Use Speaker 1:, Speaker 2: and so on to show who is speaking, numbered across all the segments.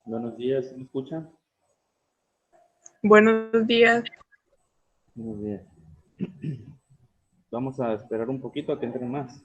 Speaker 1: Buenos días, ¿me escuchan?
Speaker 2: Buenos días.
Speaker 1: Buenos días. Vamos a esperar un poquito a que entren más.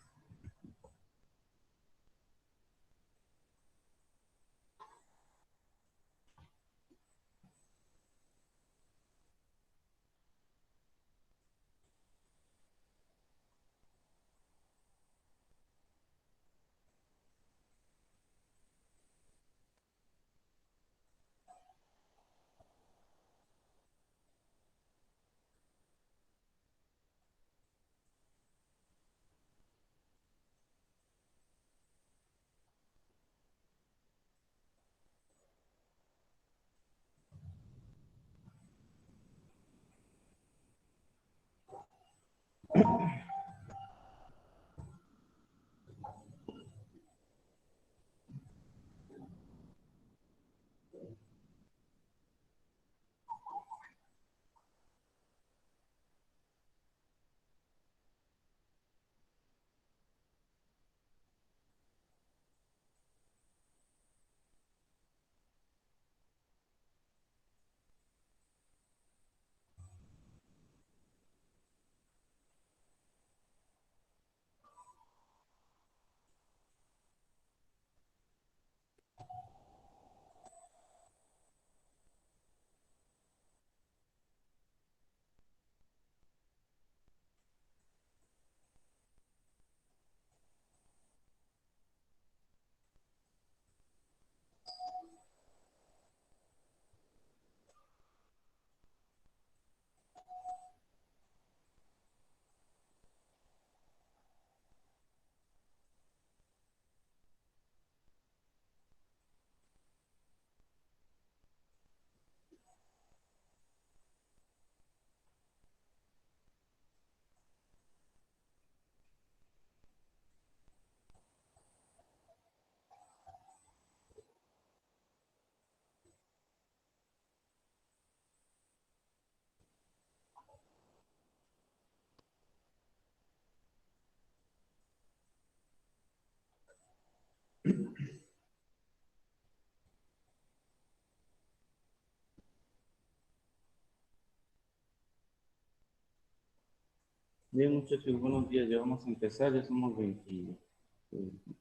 Speaker 1: Bien, muchachos, buenos días. Ya vamos a empezar. Ya somos 20,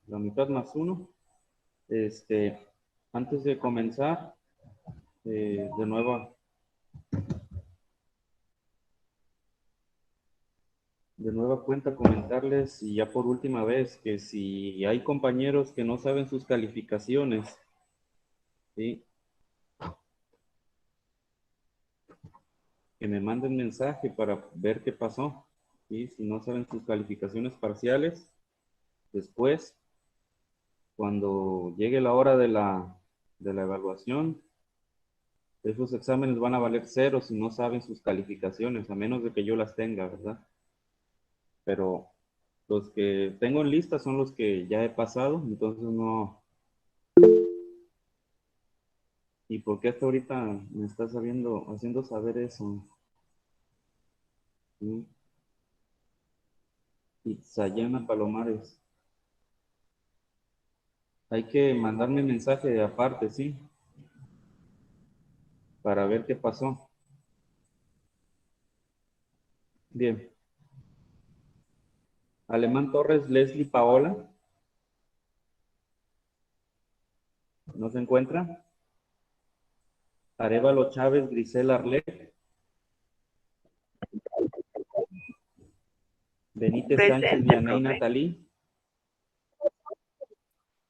Speaker 1: la mitad más uno. Antes de comenzar, de nueva cuenta comentarles y ya por última vez que si hay compañeros que no saben sus calificaciones, ¿sí? Que me manden mensaje para ver qué pasó, ¿sí? Si no saben sus calificaciones parciales, después, cuando llegue la hora de la evaluación, esos exámenes van a valer cero si no saben sus calificaciones, a menos de que yo las tenga, ¿verdad? Pero los que tengo en lista son los que ya he pasado, entonces no. ¿Y por qué hasta ahorita me estás haciendo saber eso? ¿Sí? Y Sayana Palomares. Hay que mandarme mensaje aparte, ¿sí? Para ver qué pasó. Bien. Alemán Torres, Leslie Paola. ¿No se encuentra? Arevalo Chávez, Grisel Arlet. Benítez Sánchez
Speaker 2: Presente,
Speaker 1: Vianey
Speaker 2: profe.
Speaker 1: Natalí.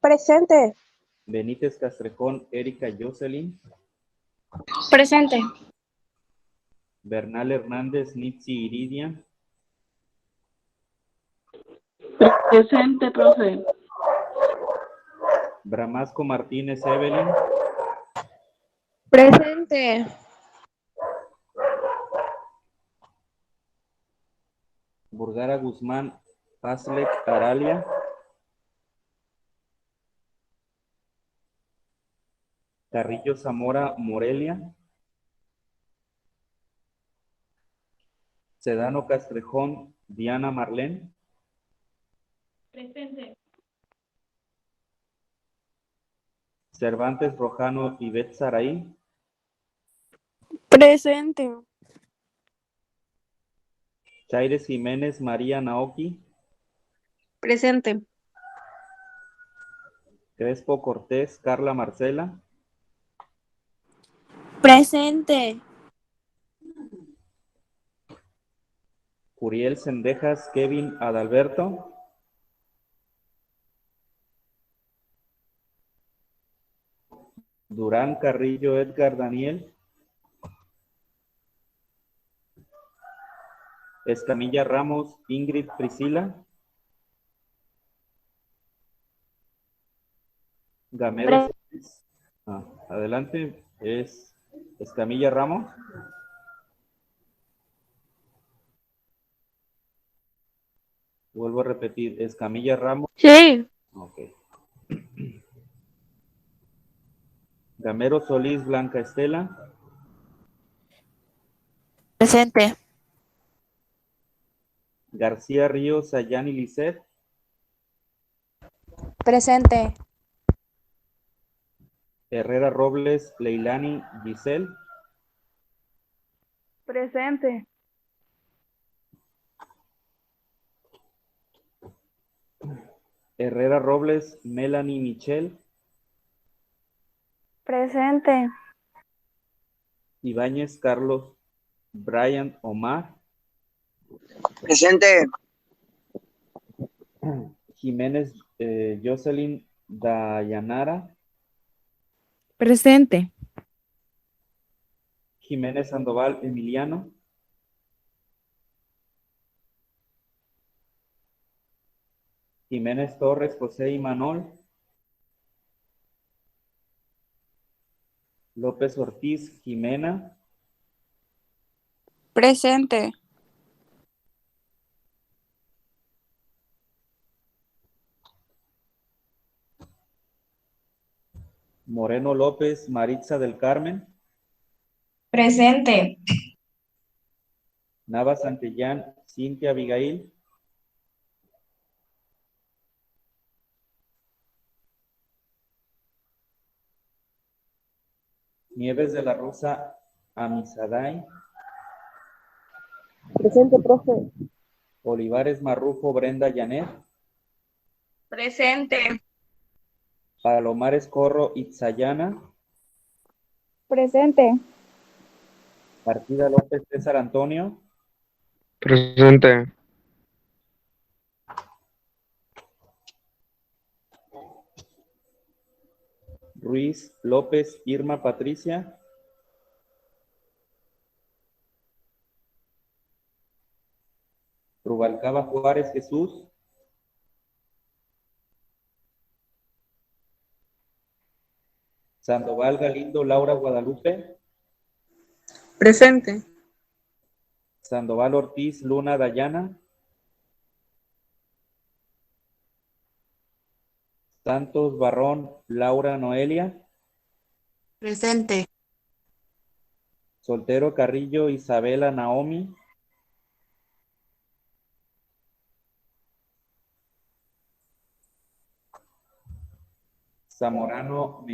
Speaker 3: Presente.
Speaker 1: Benítez Castrejón Erika Jocelyn.
Speaker 3: Presente.
Speaker 1: Bernal Hernández Nitzi Iridia.
Speaker 2: Presente, profe.
Speaker 1: Bramasco Martínez Evelyn.
Speaker 3: Presente.
Speaker 1: Burgara Guzmán Aslek Aralia. Carrillo Zamora Morelia. Sedano Castrejón Diana Marlene.
Speaker 3: Presente.
Speaker 1: Cervantes Rojano Ivette Saraí.
Speaker 3: Presente.
Speaker 1: Chaires Jiménez María Naoki.
Speaker 3: Presente.
Speaker 1: Crespo Cortés Carla Marcela.
Speaker 3: Presente.
Speaker 1: Curiel Sendejas Kevin Adalberto. Durán Carrillo Edgar Daniel. Escamilla Ramos Ingrid Priscila. Gamero. Adelante, es Escamilla Ramos. Vuelvo a repetir, Escamilla Ramos.
Speaker 3: Sí.
Speaker 1: Ok. Gamero Solís Blanca Estela.
Speaker 3: Presente.
Speaker 1: García Ríos Sayani Lisset.
Speaker 3: Presente.
Speaker 1: Herrera Robles Leilani Giselle.
Speaker 3: Presente.
Speaker 1: Herrera Robles Melanie Michelle.
Speaker 3: Presente.
Speaker 1: Ibáñez Carlos Brian Omar.
Speaker 4: Presente.
Speaker 1: Jiménez Jocelyn Dayanara.
Speaker 3: Presente.
Speaker 1: Jiménez Sandoval Emiliano. Jiménez Torres José Imanol. López Ortiz Jimena.
Speaker 3: Presente.
Speaker 1: Moreno López Maritza del Carmen.
Speaker 3: Presente.
Speaker 1: Nava Santillán Cintia Abigail. Nieves de la Rosa Amisaday.
Speaker 3: Presente, profe.
Speaker 1: Olivares Marrufo Brenda Janet.
Speaker 3: Presente.
Speaker 1: Palomares Corro Itzayana.
Speaker 3: Presente.
Speaker 1: Partida López César Antonio.
Speaker 5: Presente.
Speaker 1: Ruiz López Irma Patricia. Rubalcaba Juárez Jesús. Sandoval Galindo Laura Guadalupe.
Speaker 3: Presente.
Speaker 1: Sandoval Ortiz Luna Dayana. Santos Barrón Laura Noelia.
Speaker 3: Presente.
Speaker 1: Soltero Carrillo Isabela Naomi. Zamorano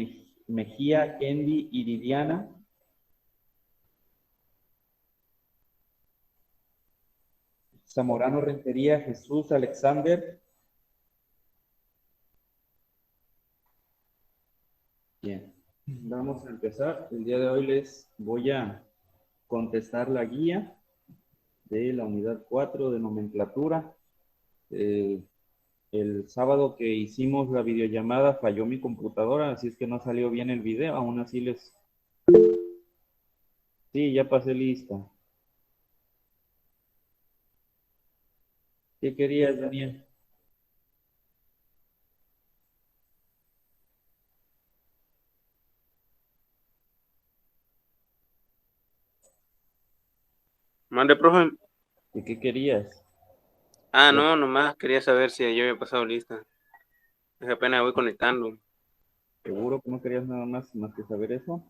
Speaker 1: Mejía Kendi Iridiana. Zamorano Rentería Jesús Alexander. Bien, vamos a empezar. El día de hoy les voy a contestar la guía de la unidad 4 de nomenclatura. el sábado que hicimos la videollamada falló mi computadora, así es que no salió bien el video. Aún así les... Sí, ya pasé lista. ¿Qué querías, Daniel?
Speaker 4: Mande, profe.
Speaker 1: ¿Qué querías?
Speaker 4: Ah,
Speaker 1: Ya,
Speaker 4: no, nomás quería saber si yo había pasado lista. Es que apenas voy conectando.
Speaker 1: ¿seguro que no querías nada más que saber eso?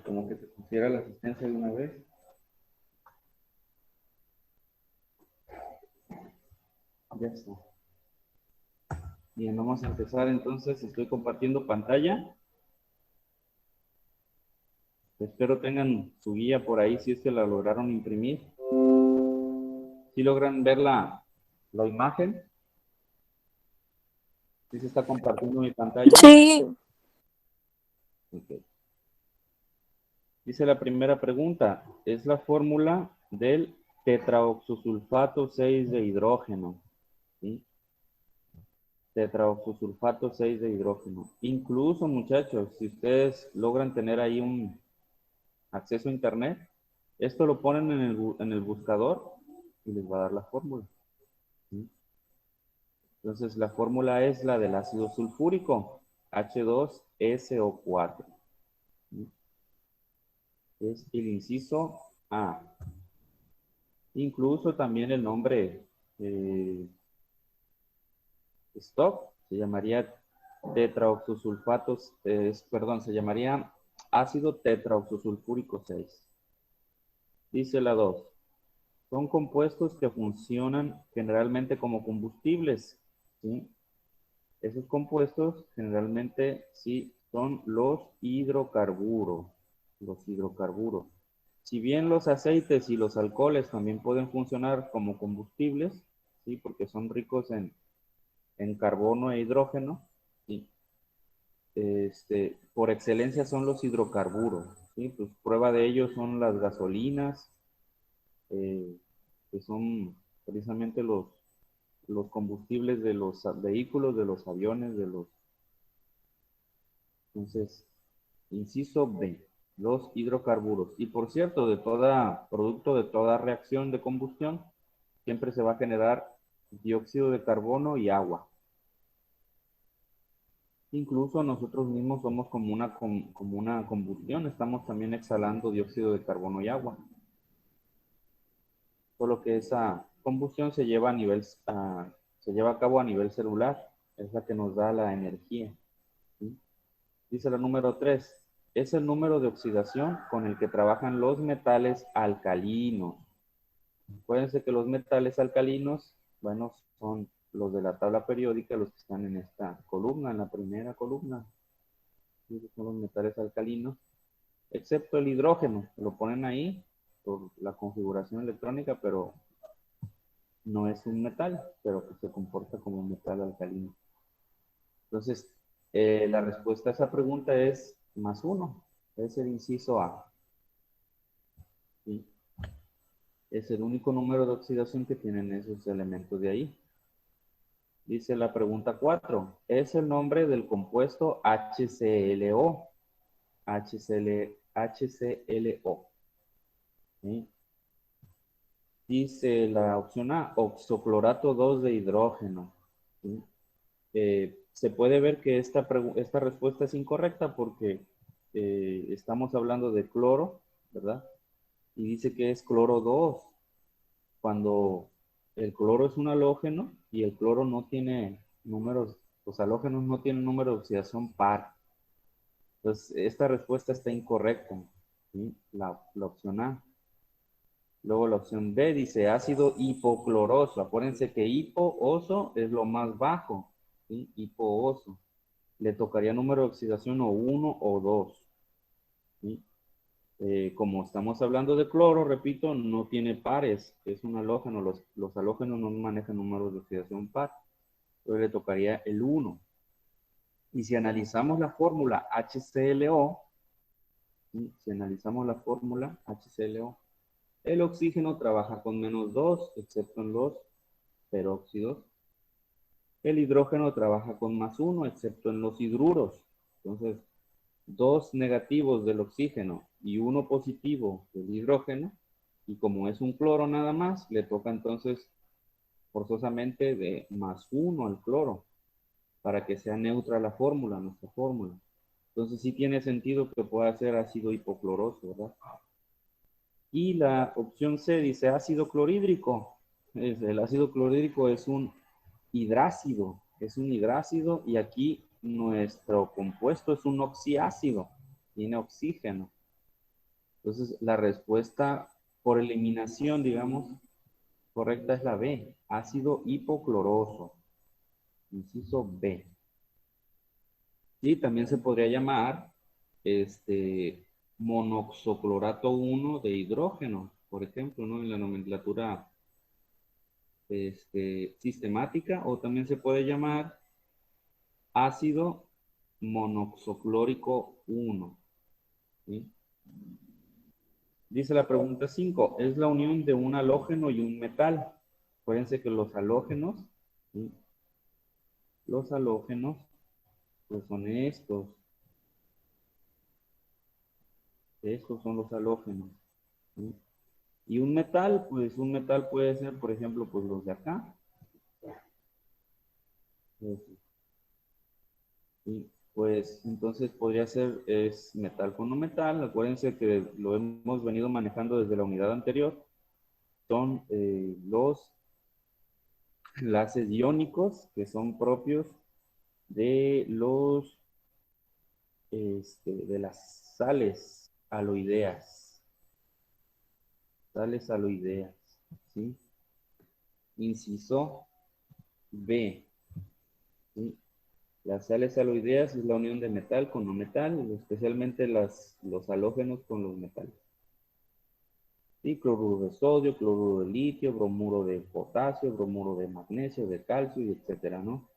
Speaker 1: Como que te pusiera la asistencia de una vez. Ya está. Bien, vamos a empezar entonces. Estoy compartiendo pantalla. Espero tengan su guía por ahí si es que la lograron imprimir. Si logran ver la imagen. Si se está compartiendo mi pantalla.
Speaker 3: Sí.
Speaker 1: Ok. Dice la primera pregunta. Es la fórmula del tetraoxosulfato 6 de hidrógeno. ¿Sí? Tetraoxosulfato 6 de hidrógeno. Incluso, muchachos, si ustedes logran tener ahí un acceso a internet, esto lo ponen en el buscador y les va a dar la fórmula. ¿Sí? Entonces, la fórmula es la del ácido sulfúrico, H2SO4. ¿Sí? Es el inciso A. Incluso también el nombre stock se llamaría tetraoxosulfatos, perdón, se llamaría ácido tetraoxosulfúrico 6. Dice la 2. Son compuestos que funcionan generalmente como combustibles. ¿Sí? Esos compuestos generalmente sí son los hidrocarburos. Los hidrocarburos. Si bien los aceites y los alcoholes también pueden funcionar como combustibles, ¿sí? Porque son ricos en carbono e hidrógeno, ¿sí? Por excelencia son los hidrocarburos, ¿sí? Pues prueba de ello son las gasolinas, eh, que son precisamente los combustibles de los vehículos, de los aviones, de los... Entonces, inciso B, los hidrocarburos. Y por cierto, de toda producto, de toda reacción de combustión, siempre se va a generar dióxido de carbono y agua. Incluso nosotros mismos somos como una combustión, estamos también exhalando dióxido de carbono y agua. Solo que esa combustión se lleva se lleva a cabo a nivel celular, es la que nos da la energía. ¿Sí? Dice la número 3, es el número de oxidación con el que trabajan los metales alcalinos. Acuérdense que los metales alcalinos, bueno, son los de la tabla periódica, los que están en esta columna, en la primera columna. Esos son los metales alcalinos, excepto el hidrógeno, lo ponen ahí por la configuración electrónica, pero no es un metal, pero que se comporta como un metal alcalino. Entonces, la respuesta a esa pregunta es +1, es el inciso A. ¿Sí? Es el único número de oxidación que tienen esos elementos de ahí. Dice la pregunta 4, es el nombre del compuesto HClO. HClO. ¿Sí? Dice la opción A, oxoclorato 2 de hidrógeno. ¿Sí? Se puede ver que esta respuesta es incorrecta porque estamos hablando de cloro, ¿verdad? Y dice que es cloro 2, cuando el cloro es un halógeno y el cloro no tiene números, los halógenos no tienen número de oxidación par. Entonces, esta respuesta está incorrecta, ¿sí? La opción A. Luego la opción B dice ácido hipocloroso. Acuérdense que hipooso es lo más bajo, ¿sí? Hipooso. Le tocaría número de oxidación o 1 o 2. ¿Sí? Como estamos hablando de cloro, repito, no tiene pares, es un halógeno. Los halógenos no manejan números de oxidación par. Entonces le tocaría el 1. Y si analizamos la fórmula HClO, ¿sí? Si analizamos la fórmula HClO, el oxígeno trabaja con -2, excepto en los peróxidos. El hidrógeno trabaja con +1, excepto en los hidruros. Entonces, 2 negativos del oxígeno y 1 positivo del hidrógeno, y como es un cloro nada más, le toca entonces forzosamente de +1 al cloro, para que sea neutra la fórmula, nuestra fórmula. Entonces sí tiene sentido que pueda ser ácido hipocloroso, ¿verdad? Y la opción C dice ácido clorhídrico. El ácido clorhídrico es un hidrácido, y aquí nuestro compuesto es un oxiácido, tiene oxígeno. Entonces la respuesta por eliminación, digamos, correcta es la B, ácido hipocloroso, inciso B. Y también se podría llamar monoxoclorato 1 de hidrógeno, por ejemplo, ¿no? En la nomenclatura sistemática, o también se puede llamar ácido monoxoclórico 1. ¿Sí? Dice la pregunta 5, es la unión de un halógeno y un metal. Acuérdense que los halógenos, ¿sí? Los halógenos, pues son estos. Estos son los halógenos. ¿Sí? Y un metal, pues un metal puede ser, por ejemplo, pues los de acá. Y pues entonces podría ser, es metal con no metal. Acuérdense que lo hemos venido manejando desde la unidad anterior. Son los enlaces iónicos que son propios de los de las sales aloideas. Sales aloideas, ¿sí? Inciso B, ¿sí? Las sales aloideas es la unión de metal con no metal, especialmente los halógenos con los metales. ¿Sí? Cloruro de sodio, cloruro de litio, bromuro de potasio, bromuro de magnesio, de calcio, y etcétera, ¿no?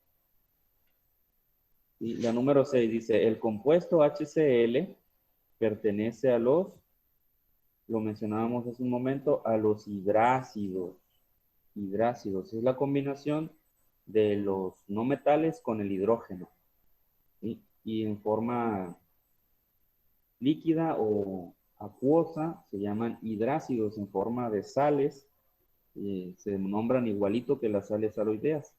Speaker 1: Y la número 6 dice, el compuesto HCl pertenece a lo mencionábamos hace un momento, a los hidrácidos. Hidrácidos es la combinación de los no metales con el hidrógeno. ¿Sí? Y en forma líquida o acuosa se llaman hidrácidos, en forma de sales, se nombran igualito que las sales aloideas.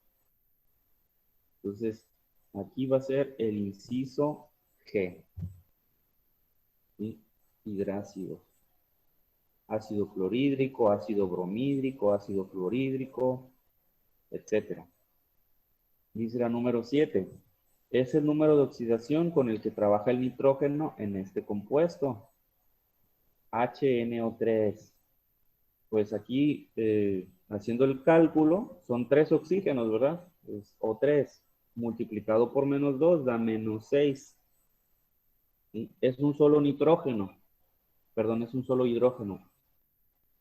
Speaker 1: Entonces, aquí va a ser el inciso G. ¿Sí? Hidrácidos. Ácido clorhídrico, ácido bromídrico, ácido clorhídrico, etc. Dice la número 7. Es el número de oxidación con el que trabaja el nitrógeno en este compuesto. HNO3. Pues aquí, haciendo el cálculo, son 3 oxígenos, ¿verdad? Es O3 multiplicado por -2 da -6. ¿Sí? Es un solo nitrógeno, perdón, es un solo hidrógeno,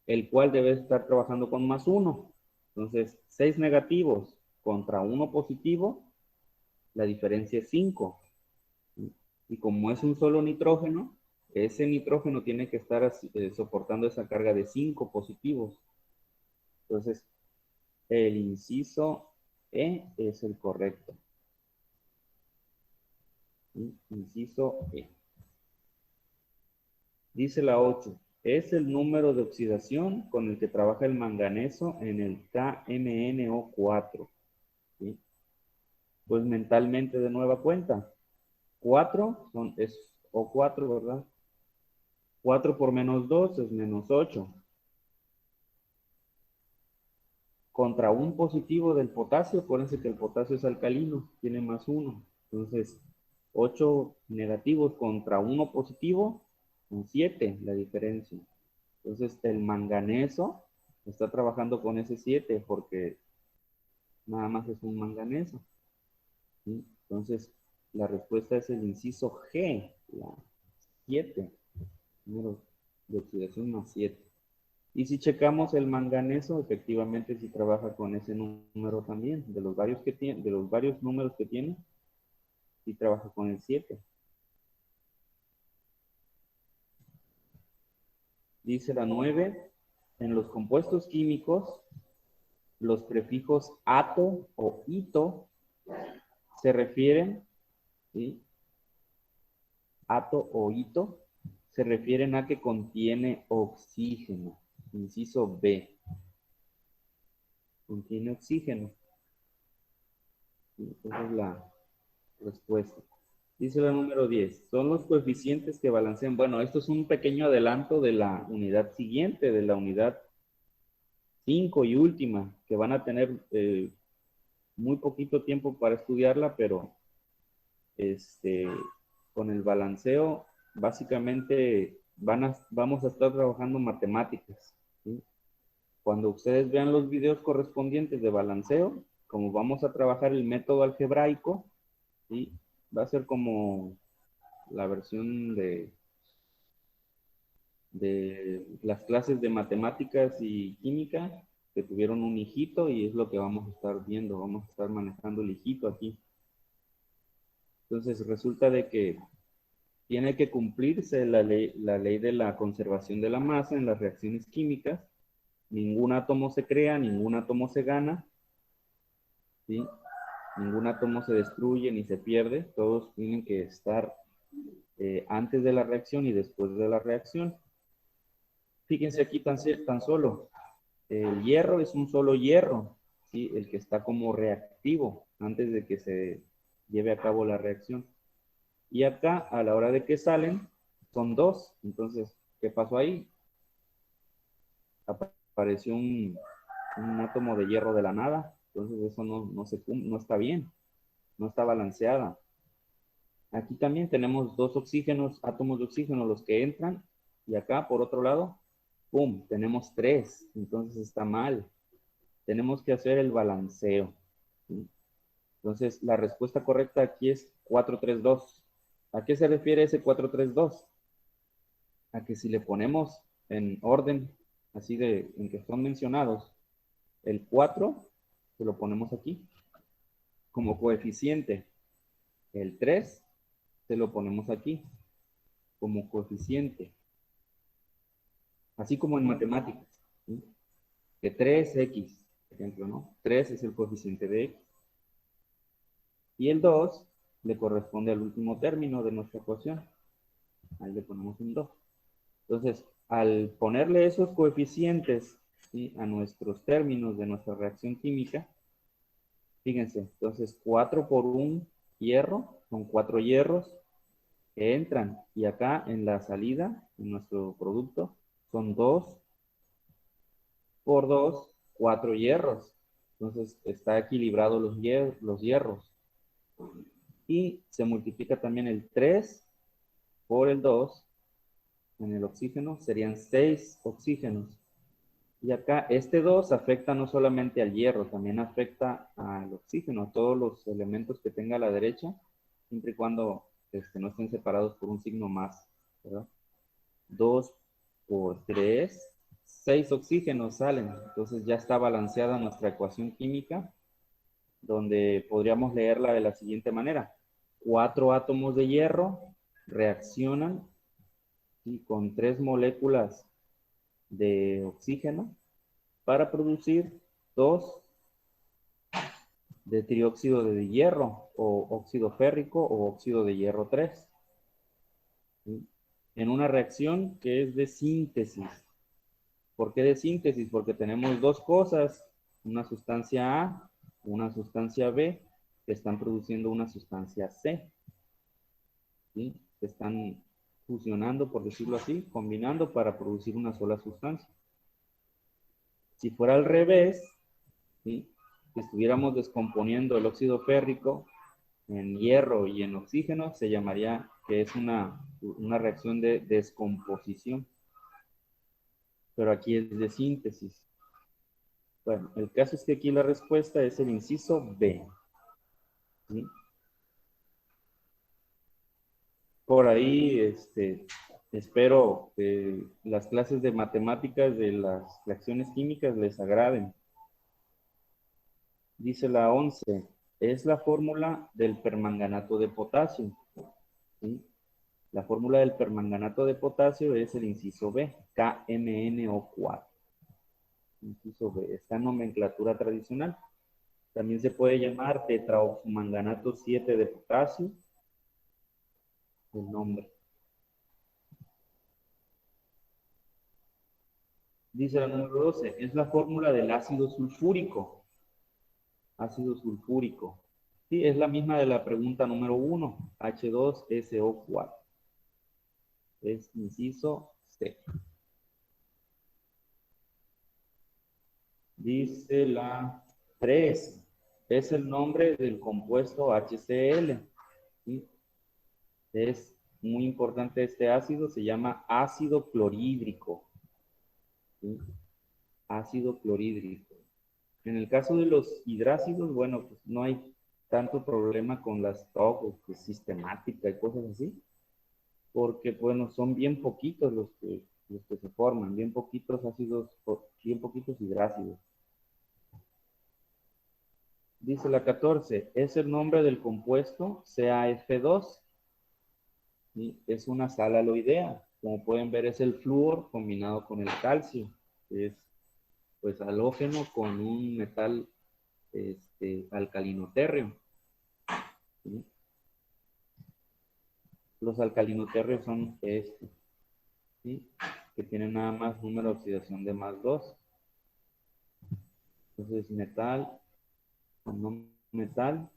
Speaker 1: el cual debe estar trabajando con +1. Entonces, 6 negativos contra 1 positivo, la diferencia es 5. Y como es un solo nitrógeno, ese nitrógeno tiene que estar soportando esa carga de 5 positivos. Entonces, el inciso E es el correcto. ¿Sí? Inciso E. Dice la 8. Es el número de oxidación con el que trabaja el manganeso en el KMnO4. ¿Sí? Pues mentalmente de nueva cuenta. 4 es O4, ¿verdad? 4 por -2 es -8. Contra un positivo del potasio, acuérdense que el potasio es alcalino, tiene +1. Entonces, 8 negativos contra 1 positivo, son 7 la diferencia. Entonces, el manganeso está trabajando con ese 7 porque nada más es un manganeso. ¿Sí? Entonces, la respuesta es el inciso G, la 7, número de oxidación +7. Y si checamos el manganeso, efectivamente sí trabaja con ese número también, de los varios números que tiene, y trabaja con el 7. Dice la 9, en los compuestos químicos, los prefijos ato o ito se refieren, ¿sí? Ato o ito se refieren a que contiene oxígeno. Inciso B. Contiene oxígeno. ¿Sí? Esa es la respuesta. Dice la número 10. Son los coeficientes que balancean. Bueno, esto es un pequeño adelanto de la unidad siguiente, de la unidad 5 y última, que van a tener muy poquito tiempo para estudiarla, pero con el balanceo, básicamente vamos a estar trabajando matemáticas, ¿sí? Cuando ustedes vean los videos correspondientes de balanceo, como vamos a trabajar el método algebraico, ¿sí? Va a ser como la versión de las clases de matemáticas y química que tuvieron un hijito, y es lo que vamos a estar viendo, vamos a estar manejando el hijito aquí. Entonces resulta de que tiene que cumplirse la ley de la conservación de la masa en las reacciones químicas. Ningún átomo se crea, ningún átomo se gana, ¿sí? Ningún átomo se destruye ni se pierde, todos tienen que estar antes de la reacción y después de la reacción. Fíjense aquí tan solo, el hierro es un solo hierro, ¿sí? El que está como reactivo antes de que se lleve a cabo la reacción. Y acá, a la hora de que salen, son dos. Entonces, ¿qué pasó ahí? Apareció un átomo de hierro de la nada. Entonces, eso no está bien, no está balanceada. Aquí también tenemos dos oxígenos, átomos de oxígeno, los que entran. Y acá, por otro lado, ¡pum! Tenemos 3. Entonces, está mal. Tenemos que hacer el balanceo, ¿sí? Entonces, la respuesta correcta aquí es 432. ¿A qué se refiere ese 432? A que si le ponemos en orden, así en que son mencionados, el 4, se lo ponemos aquí, como coeficiente. El 3, se lo ponemos aquí, como coeficiente. Así como en matemáticas, ¿sí? Que 3x, por ejemplo, ¿no? 3 es el coeficiente de x. Y el 2 le corresponde al último término de nuestra ecuación. Ahí le ponemos un 2. Entonces, al ponerle esos coeficientes, ¿sí?, a nuestros términos de nuestra reacción química, fíjense, entonces 4 por un hierro, son 4 hierros que entran, y acá en la salida, en nuestro producto, son 2 por 2, 4 hierros. Entonces está equilibrado los hierros. Y se multiplica también el 3 por el 2 en el oxígeno, serían 6 oxígenos. Y acá este 2 afecta no solamente al hierro, también afecta al oxígeno, a todos los elementos que tenga a la derecha, siempre y cuando no estén separados por un signo más, ¿verdad? 2 por 3, 6 oxígenos salen. Entonces ya está balanceada nuestra ecuación química, donde podríamos leerla de la siguiente manera. 4 átomos de hierro reaccionan, ¿sí?, con 3 moléculas de oxígeno para producir 2 de trióxido de hierro, o óxido férrico, o óxido de hierro 3, ¿sí?, en una reacción que es de síntesis. ¿Por qué de síntesis? Porque tenemos dos cosas, una sustancia A, una sustancia B, que están produciendo una sustancia C, ¿sí?, que están fusionando, por decirlo así, combinando para producir una sola sustancia. Si fuera al revés, ¿sí?, si estuviéramos descomponiendo el óxido férrico en hierro y en oxígeno, se llamaría que es una reacción de descomposición. Pero aquí es de síntesis. Bueno, el caso es que aquí la respuesta es el inciso B, ¿sí? Por ahí, espero que las clases de matemáticas de las reacciones químicas les agraden. Dice la 11. es la fórmula del permanganato de potasio. ¿Sí? La fórmula del permanganato de potasio es el inciso B, KMnO4. Inciso B, está en nomenclatura tradicional. También se puede llamar tetraoxomanganato 7 de potasio. El nombre. Dice la número 12, es la fórmula del ácido sulfúrico. Ácido sulfúrico. Sí, es la misma de la pregunta número 1, H2SO4. Es inciso C. Dice la 3, es el nombre del compuesto HCl. ¿Sí? Es muy importante este ácido, se llama ácido clorhídrico. ¿Sí? Ácido clorhídrico. En el caso de los hidrácidos, bueno, pues no hay tanto problema con las TOC pues, sistemática y cosas así, porque, bueno, son bien poquitos los que se forman, bien poquitos ácidos, bien poquitos hidrácidos. Dice la 14, es el nombre del compuesto CaF2. ¿Sí? Es una sal aloidea. Como pueden ver, es el flúor combinado con el calcio. Es, pues, halógeno con un metal alcalinotérreo. ¿Sí? Los alcalinotérreos son estos, ¿sí? Que tienen nada más número de oxidación de más 2. Entonces, metal con no metal,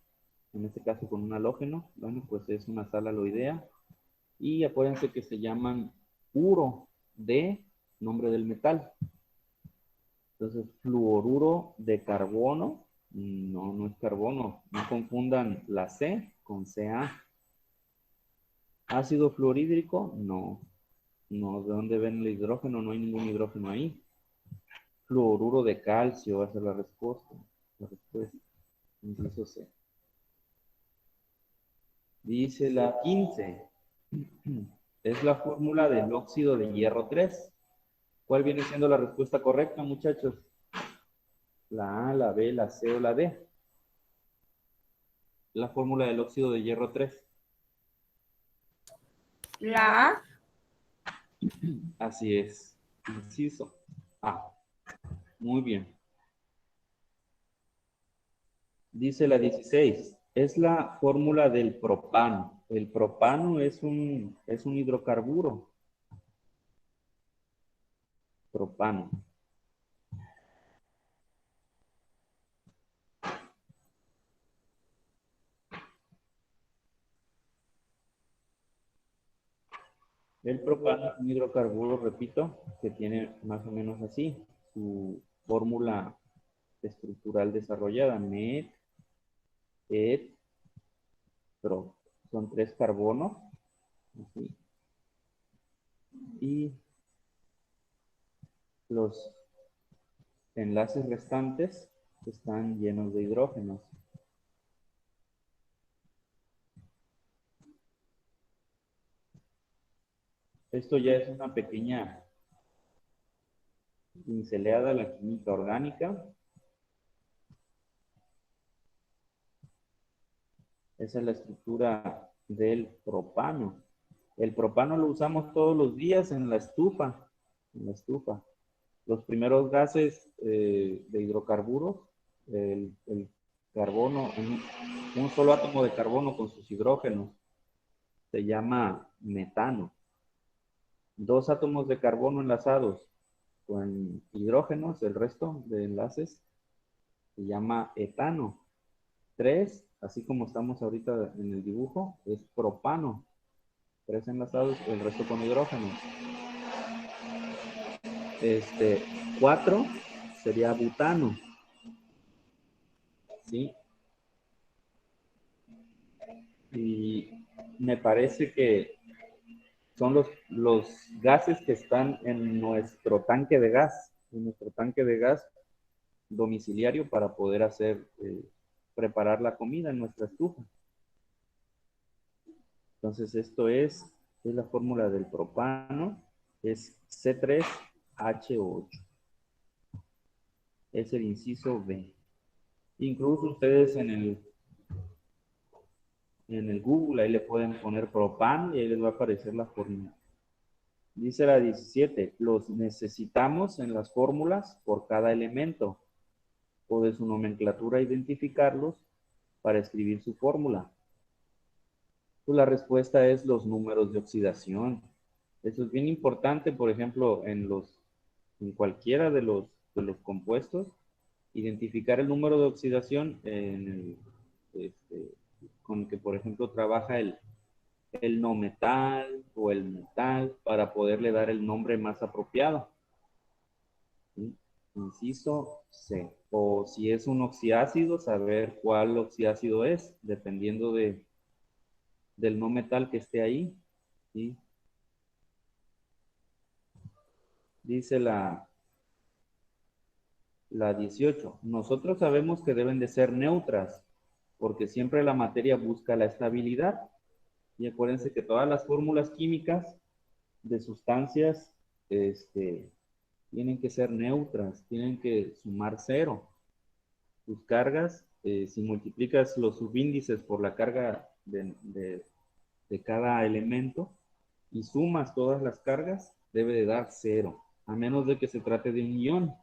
Speaker 1: en este caso con un halógeno, bueno, pues es una sal aloidea. Y acuérdense que se llaman uro de nombre del metal. Entonces, fluoruro de carbono, no, no es carbono. No confundan la C con Ca. Ácido fluorhídrico, no. No, ¿de dónde ven el hidrógeno? No hay ningún hidrógeno ahí. Fluoruro de calcio va a ser la respuesta. La respuesta. Inciso C. Dice la 15. Es la fórmula del óxido de hierro 3. ¿Cuál viene siendo la respuesta correcta, muchachos? La A, la B, la C o la D. La fórmula del óxido de hierro 3.
Speaker 3: La A.
Speaker 1: Así es. Inciso A. Muy bien. Dice la 16. Es la fórmula del propano. El propano es un hidrocarburo. Propano. El propano es un hidrocarburo, repito, que tiene más o menos así su fórmula estructural desarrollada. Met, et, pro. Son 3 carbonos. Así. Y los enlaces restantes están llenos de hidrógenos. Esto ya es una pequeña pinceleada a la química orgánica. Esa es la estructura del propano. El propano lo usamos todos los días en la estufa. En la estufa. Los primeros gases de hidrocarburos, el carbono, un solo átomo de carbono con sus hidrógenos, se llama metano. 2 átomos de carbono enlazados con hidrógenos, el resto de enlaces, se llama etano. 3, así como estamos ahorita en el dibujo, es propano. 3 enlazados, el resto con hidrógenos. 4 sería butano. ¿Sí? Y me parece que son los gases que están en nuestro tanque de gas, domiciliario para poder preparar la comida en nuestra estufa. Entonces esto es la fórmula del propano, es C3H8. Es el inciso B. Incluso ustedes en en el Google, ahí le pueden poner propan y ahí les va a aparecer la fórmula. Dice la 17, los necesitamos en las fórmulas por cada elemento o de su nomenclatura identificarlos para escribir su fórmula. Pues la respuesta es los números de oxidación. Eso es bien importante, por ejemplo, en cualquiera de los compuestos, identificar el número de oxidación con el que, por ejemplo, trabaja el no metal o el metal para poderle dar el nombre más apropiado. ¿Sí? Inciso C. O si es un oxiácido, saber cuál oxiácido es, dependiendo del no metal que esté ahí. ¿Sí? Dice la 18. Nosotros sabemos que deben de ser neutras, porque siempre la materia busca la estabilidad. Y acuérdense que todas las fórmulas químicas de sustancias tienen que ser neutras, tienen que sumar cero. Tus cargas, si multiplicas los subíndices por la carga de cada elemento y sumas todas las cargas, debe de dar cero, a menos de que se trate de un ion.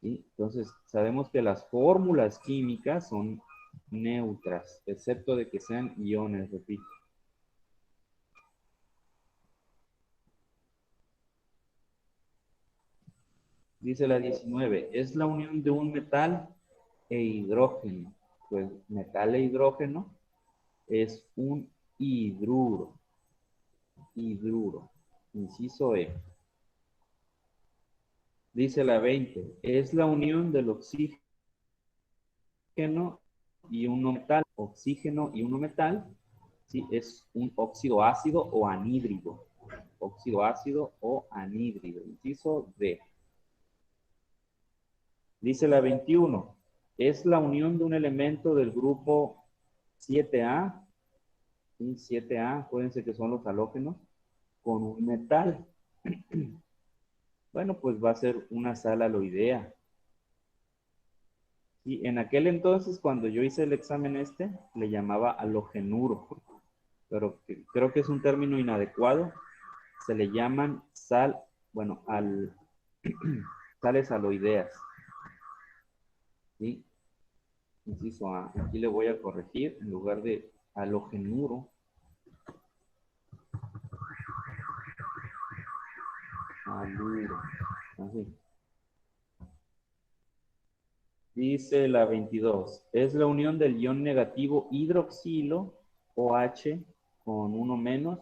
Speaker 1: ¿Sí? Entonces, sabemos que las fórmulas químicas son neutras, excepto de que sean iones, repito. Dice la 19, es la unión de un metal e hidrógeno. Pues metal e hidrógeno es un hidruro. Hidruro. Inciso E. Dice la 20, es la unión del oxígeno y un metal. Oxígeno y un metal, ¿sí? Es un óxido ácido o anhídrido. Óxido ácido o anhídrido. Inciso D. Dice la 21, es la unión de un elemento del grupo 7A, ¿sí? 7A, acuérdense que son los halógenos, con un metal. Bueno, pues va a ser una sal aloidea. Y en aquel entonces, cuando yo hice el examen le llamaba halogenuro, pero creo que es un término inadecuado. Se le llaman sales aloideas. ¿Sí? Inciso A. Aquí le voy a corregir, en lugar de halogenuro, haluro. Así. Dice la 22. Es la unión del ion negativo hidroxilo, OH, con uno menos,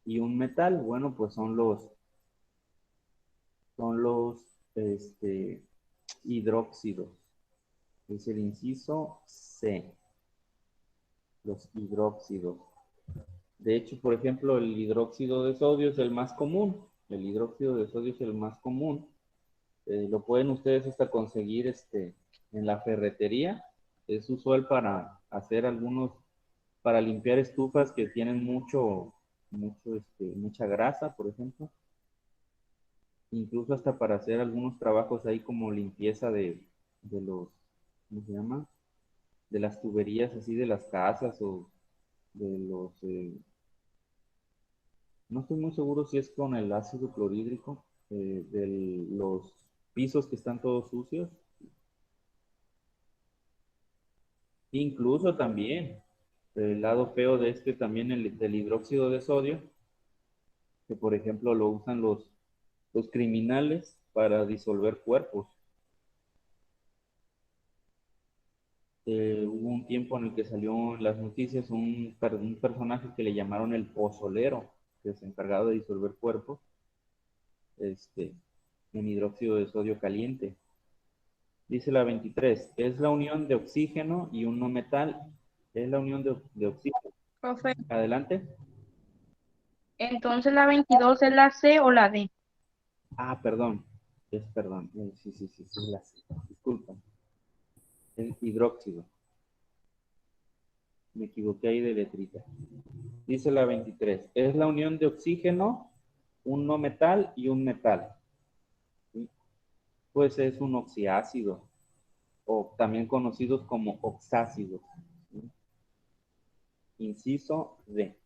Speaker 1: y un metal. Bueno, pues son los hidróxidos. Es el inciso C. Los hidróxidos. De hecho, por ejemplo, el hidróxido de sodio es el más común. El hidróxido de sodio es el más común. Lo pueden ustedes hasta conseguir en la ferretería. Es usual para hacer para limpiar estufas que tienen mucha grasa, por ejemplo. Incluso hasta para hacer algunos trabajos ahí como limpieza de los, ¿cómo se llama? De las tuberías así de las casas o de no estoy muy seguro si es con el ácido clorhídrico, de los pisos que están todos sucios. Incluso también, el lado feo de también del hidróxido de sodio, que por ejemplo lo usan los criminales para disolver cuerpos. Hubo un tiempo en el que salió en las noticias un personaje que le llamaron el pozolero, que es encargado de disolver cuerpos en hidróxido de sodio caliente. Dice la 23, es la unión de oxígeno y un no metal. Es la unión de oxígeno.
Speaker 6: Profe,
Speaker 1: Adelante.
Speaker 6: entonces la 22 es la C o la D.
Speaker 1: Ah, perdón. Perdón. Sí, disculpa. Es hidróxido. Me equivoqué ahí de letrita. Dice la 23. Es la unión de oxígeno, un no metal y un metal. ¿Sí? Pues es un oxiácido, o también conocidos como oxácidos. ¿Sí? Inciso D.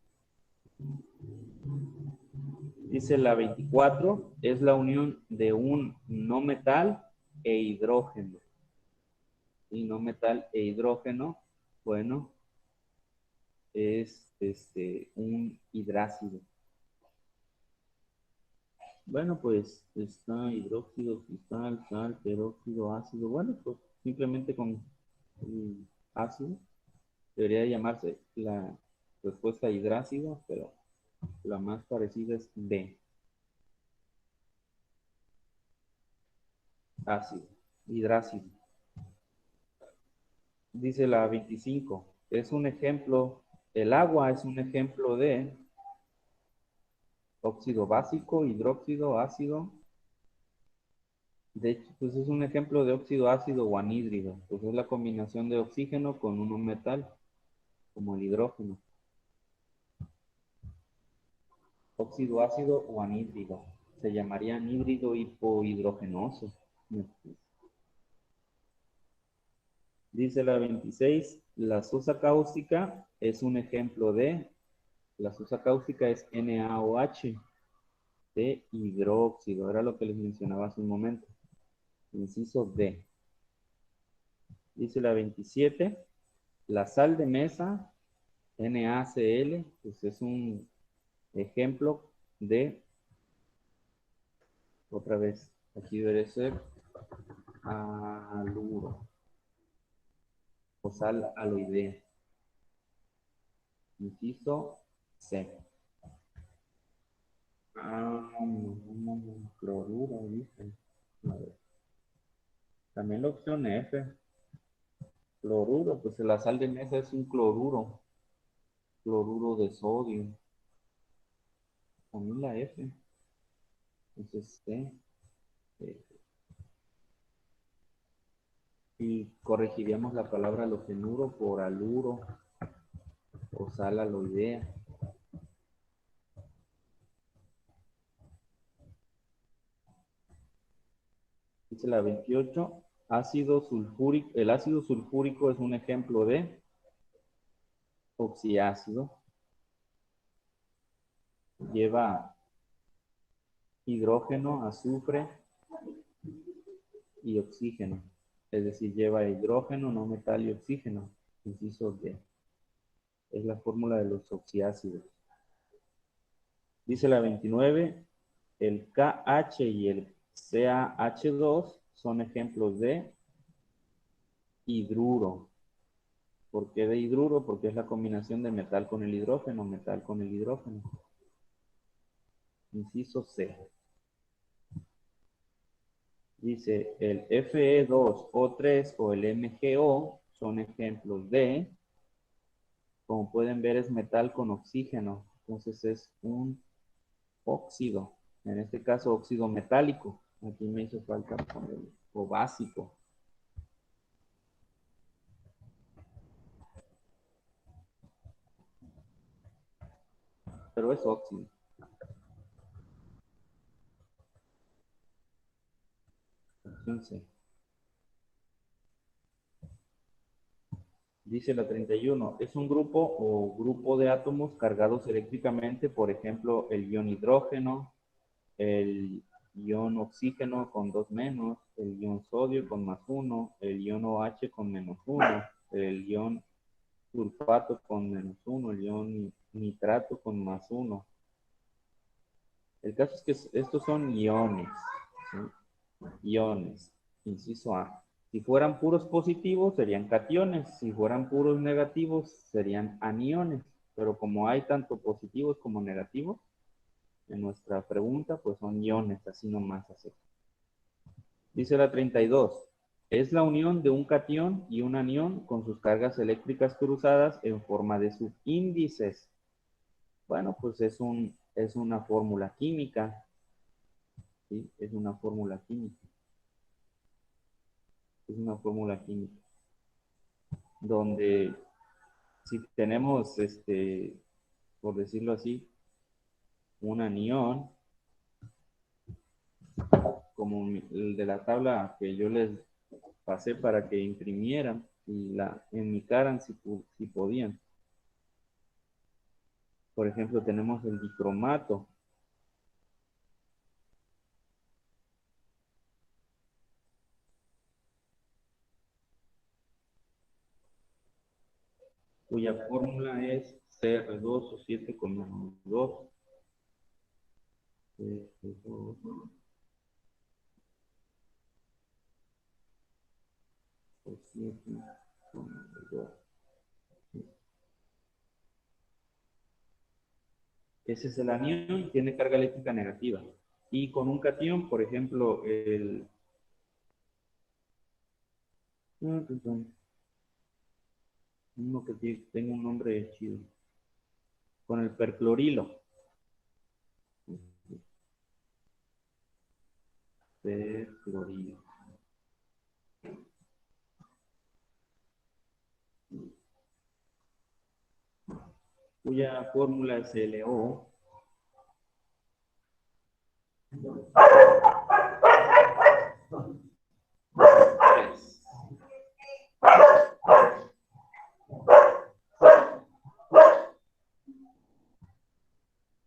Speaker 1: Dice la 24, es la unión de un no metal e hidrógeno. Y no metal e hidrógeno, bueno, es un hidrácido. Bueno, pues está hidróxido, cristal, sal, peróxido, ácido. Bueno, pues simplemente con el ácido debería llamarse la respuesta hidrácido, pero la más parecida es B. Ácido, hidrácido. Dice la 25, es un ejemplo, el agua es un ejemplo de óxido básico, hidróxido, ácido. De hecho, pues es un ejemplo de óxido ácido o anhídrido. Pues es la combinación de oxígeno con un metal, como el hidrógeno. Óxido ácido o anhídrido. Se llamaría anhídrido hipohidrogenoso. Dice la 26, la sosa cáustica es un ejemplo de, la sosa cáustica es NaOH de hidróxido, era lo que les mencionaba hace un momento. Inciso D. Dice la 27, la sal de mesa, NaCl, pues es un ejemplo de, otra vez, aquí debe ser haluro o sal aloidea. Inciso C. Cloruro, dice. A ver. También la opción F. Cloruro, pues la sal de mesa es un cloruro. Cloruro de sodio. También la F. Entonces C. Y corregiríamos la palabra halogenuro por haluro o sal aloidea. Dice la 28, ácido sulfúrico. El ácido sulfúrico es un ejemplo de oxiácido. Lleva hidrógeno, azufre y oxígeno. Es decir, lleva hidrógeno, no metal y oxígeno. Inciso D. Es la fórmula de los oxiácidos. Dice la 29, el KH y el CaH2 son ejemplos de hidruro. ¿Por qué de hidruro? Porque es la combinación de metal con el hidrógeno, metal con el hidrógeno. Inciso C. Dice, el Fe2O3 o el MgO son ejemplos de, como pueden ver, es metal con oxígeno. Entonces es un óxido. En este caso, óxido metálico. Aquí me hizo falta poner o básico. Pero es óxido. Opción C. Dice la 31, es un grupo o grupo de átomos cargados eléctricamente, por ejemplo, el ion hidrógeno, el ion oxígeno con 2 menos, el ion sodio con +1, el ion OH con -1, el ion sulfato con -1, el ion nitrato con +1. El caso es que estos son iones, ¿sí? Iones, inciso A. Si fueran puros positivos, serían cationes. Si fueran puros negativos, serían aniones. Pero como hay tanto positivos como negativos, en nuestra pregunta, pues son iones, así nomás así. Dice la 32. Es la unión de un cation y un anión con sus cargas eléctricas cruzadas en forma de subíndices. Bueno, pues es una fórmula química. ¿Sí? Es una fórmula química. Es una fórmula química. Donde si tenemos, por decirlo así, un anión, como el de la tabla que yo les pasé para que imprimieran y la indicaran si podían. Por ejemplo, tenemos el dicromato. Cuya fórmula es CR2 o 7 con menos 2. CR2. O 7 con menos 2. Ese es el anión, tiene carga eléctrica negativa. Y con un catión, por ejemplo, uno que tenga un nombre chido. Con el perclorilo. Perclorilo. Cuya fórmula es LO.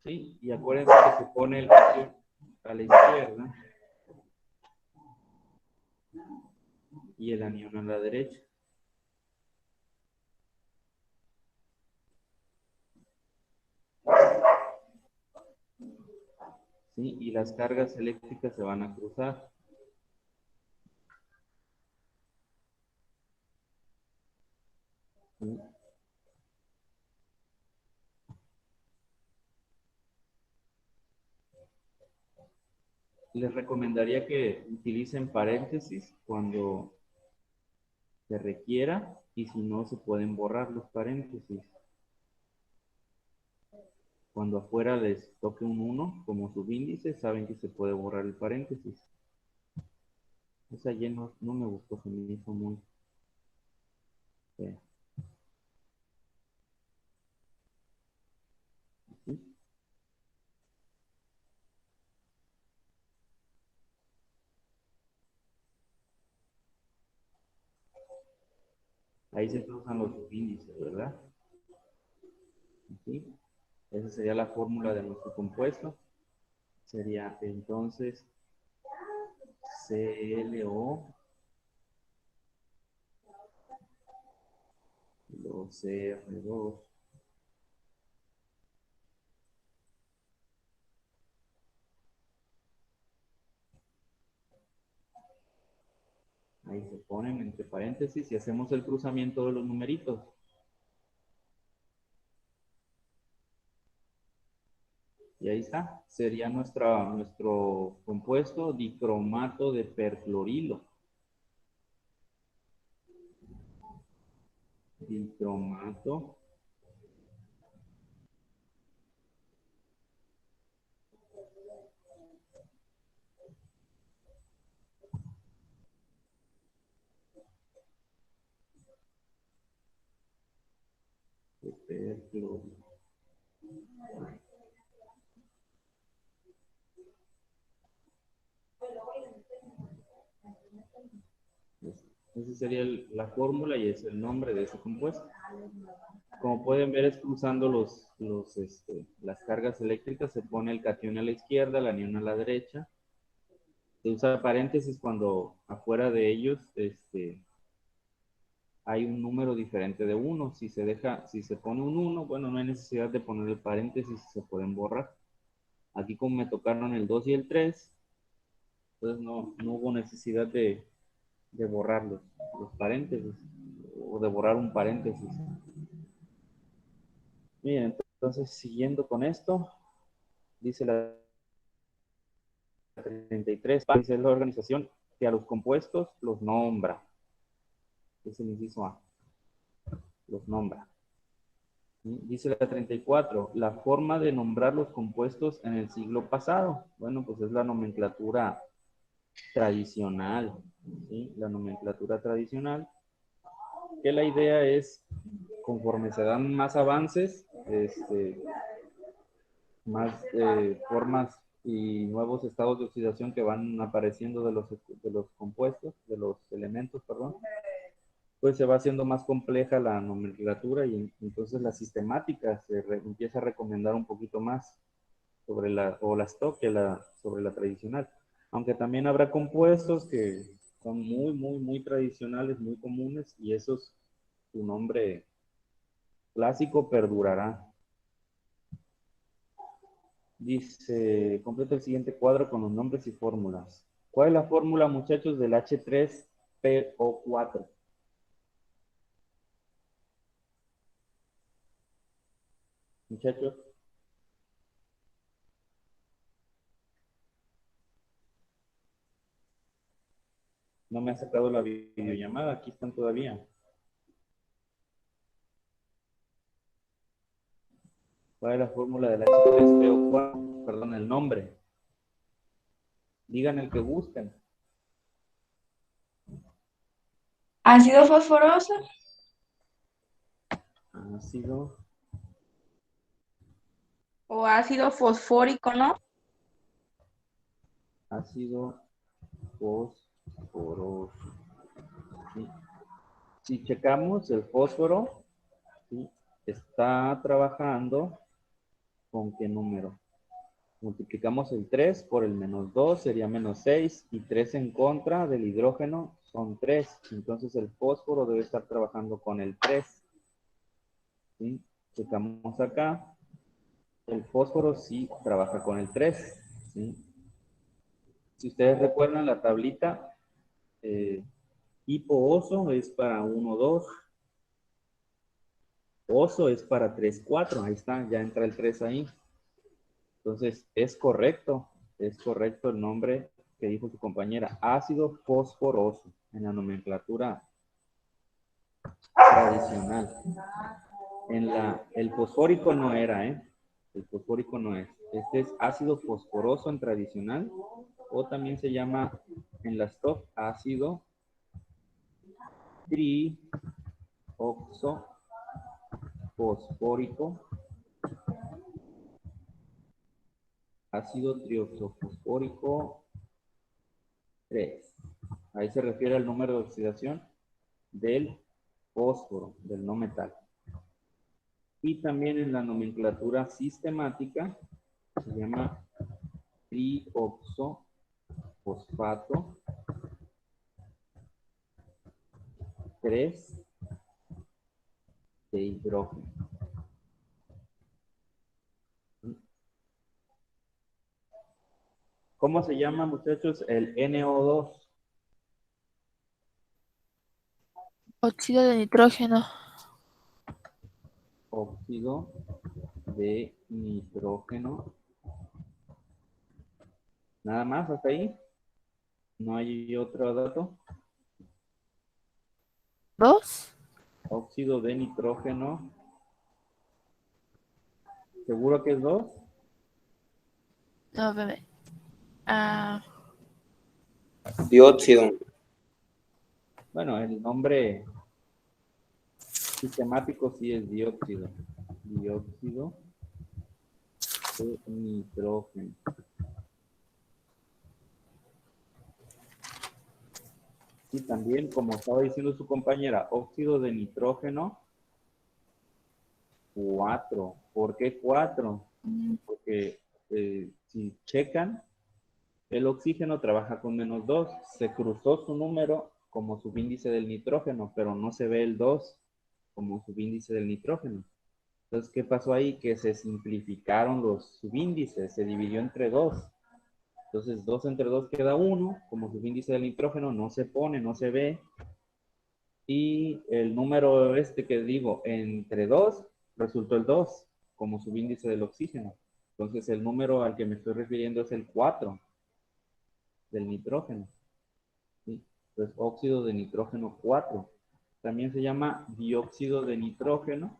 Speaker 1: Sí, y acuérdense que se pone el catión a la izquierda y el anión a la derecha. ¿Sí? Y las cargas eléctricas se van a cruzar. ¿Sí? Les recomendaría que utilicen paréntesis cuando se requiera y si no se pueden borrar los paréntesis. Cuando afuera les toque un 1 como subíndice, saben que se puede borrar el paréntesis. Esa ya no me gustó, se me hizo muy fea. ¿Sí? Ahí se cruzan los subíndices, ¿verdad? ¿Sí? Esa sería la fórmula de nuestro compuesto. Sería entonces CLO, luego CR2, ahí se ponen entre paréntesis y hacemos el cruzamiento de los numeritos. Y ahí está, sería nuestro compuesto dicromato de perclorilo. Dicromato de perclorilo. Esa sería la fórmula y es el nombre de ese compuesto. Como pueden ver, es cruzando las cargas eléctricas, se pone el catión a la izquierda, el anión a la derecha. Se usa paréntesis cuando afuera de ellos hay un número diferente de 1. Si se pone un 1, bueno, no hay necesidad de poner el paréntesis, se pueden borrar. Aquí como me tocaron el 2 y el 3, entonces no hubo necesidad de borrar los paréntesis o de borrar un paréntesis. Bien, entonces siguiendo con esto, dice la 33, dice la organización que a los compuestos los nombra. Es el inciso A. Los nombra. Dice la 34, la forma de nombrar los compuestos en el siglo pasado. Bueno, pues es la nomenclatura tradicional. ¿Sí? La nomenclatura tradicional. Que la idea es, conforme se dan más avances, más formas y nuevos estados de oxidación que van apareciendo de los compuestos, de los elementos, perdón, pues se va haciendo más compleja la nomenclatura y entonces la sistemática empieza a recomendar un poquito más sobre o la stock sobre la tradicional. Aunque también habrá compuestos que son muy tradicionales, muy comunes, y esos, su nombre clásico perdurará. Dice, completa el siguiente cuadro con los nombres y fórmulas. ¿Cuál es la fórmula, muchachos, del H3PO4? Muchachos. No me ha sacado la videollamada, aquí están todavía. ¿Cuál es la fórmula del H3PO4? Perdón, el nombre. Digan el que gusten.
Speaker 6: Ácido fosforoso.
Speaker 1: Ácido
Speaker 6: O ácido fosfórico, ¿no?
Speaker 1: fosforoso. ¿Sí? Si checamos el fósforo, ¿sí? Está trabajando con qué número. Multiplicamos el 3 por el -2, sería -6, y 3 en contra del hidrógeno son 3. Entonces el fósforo debe estar trabajando con el 3. ¿Sí? Checamos acá. El fósforo sí trabaja con el 3. ¿Sí? Si ustedes recuerdan la tablita, hipo-oso es para 1, 2. Oso es para 3, 4. Ahí está, ya entra el 3 ahí. Entonces, es correcto el nombre que dijo su compañera, ácido fosforoso, en la nomenclatura tradicional. El fosfórico no era, ¿eh? El fosfórico no es. Este es ácido fosforoso en tradicional, o también se llama en la stock ácido trioxofosfórico, ácido trioxofosfórico 3. Ahí se refiere al número de oxidación del fósforo, del no metal. Y también en la nomenclatura sistemática se llama trioxofosfato 3 de hidrógeno. ¿Cómo se llama, muchachos, el NO2?
Speaker 3: Óxido de nitrógeno.
Speaker 1: Óxido de nitrógeno. Nada más hasta ahí. No hay otro dato.
Speaker 3: ¿Dos?
Speaker 1: Óxido de nitrógeno. ¿Seguro que es 2?
Speaker 3: No, bebé. Ah,
Speaker 4: Dióxido.
Speaker 1: Bueno, el nombre sistemático sí es dióxido. Dióxido de nitrógeno. Y también, como estaba diciendo su compañera, óxido de nitrógeno 4. ¿Por qué 4? Porque si checan, el oxígeno trabaja con -2. Se cruzó su número como subíndice del nitrógeno, pero no se ve el 2 como subíndice del nitrógeno. Entonces, ¿qué pasó ahí? Que se simplificaron los subíndices, se dividió entre 2. Entonces, 2 entre 2 queda 1, como subíndice del nitrógeno no se pone, no se ve. Y el número que digo, entre 2, resultó el 2, como subíndice del oxígeno. Entonces, el número al que me estoy refiriendo es el 4 del nitrógeno. ¿Sí? Entonces, óxido de nitrógeno 4. También se llama dióxido de nitrógeno.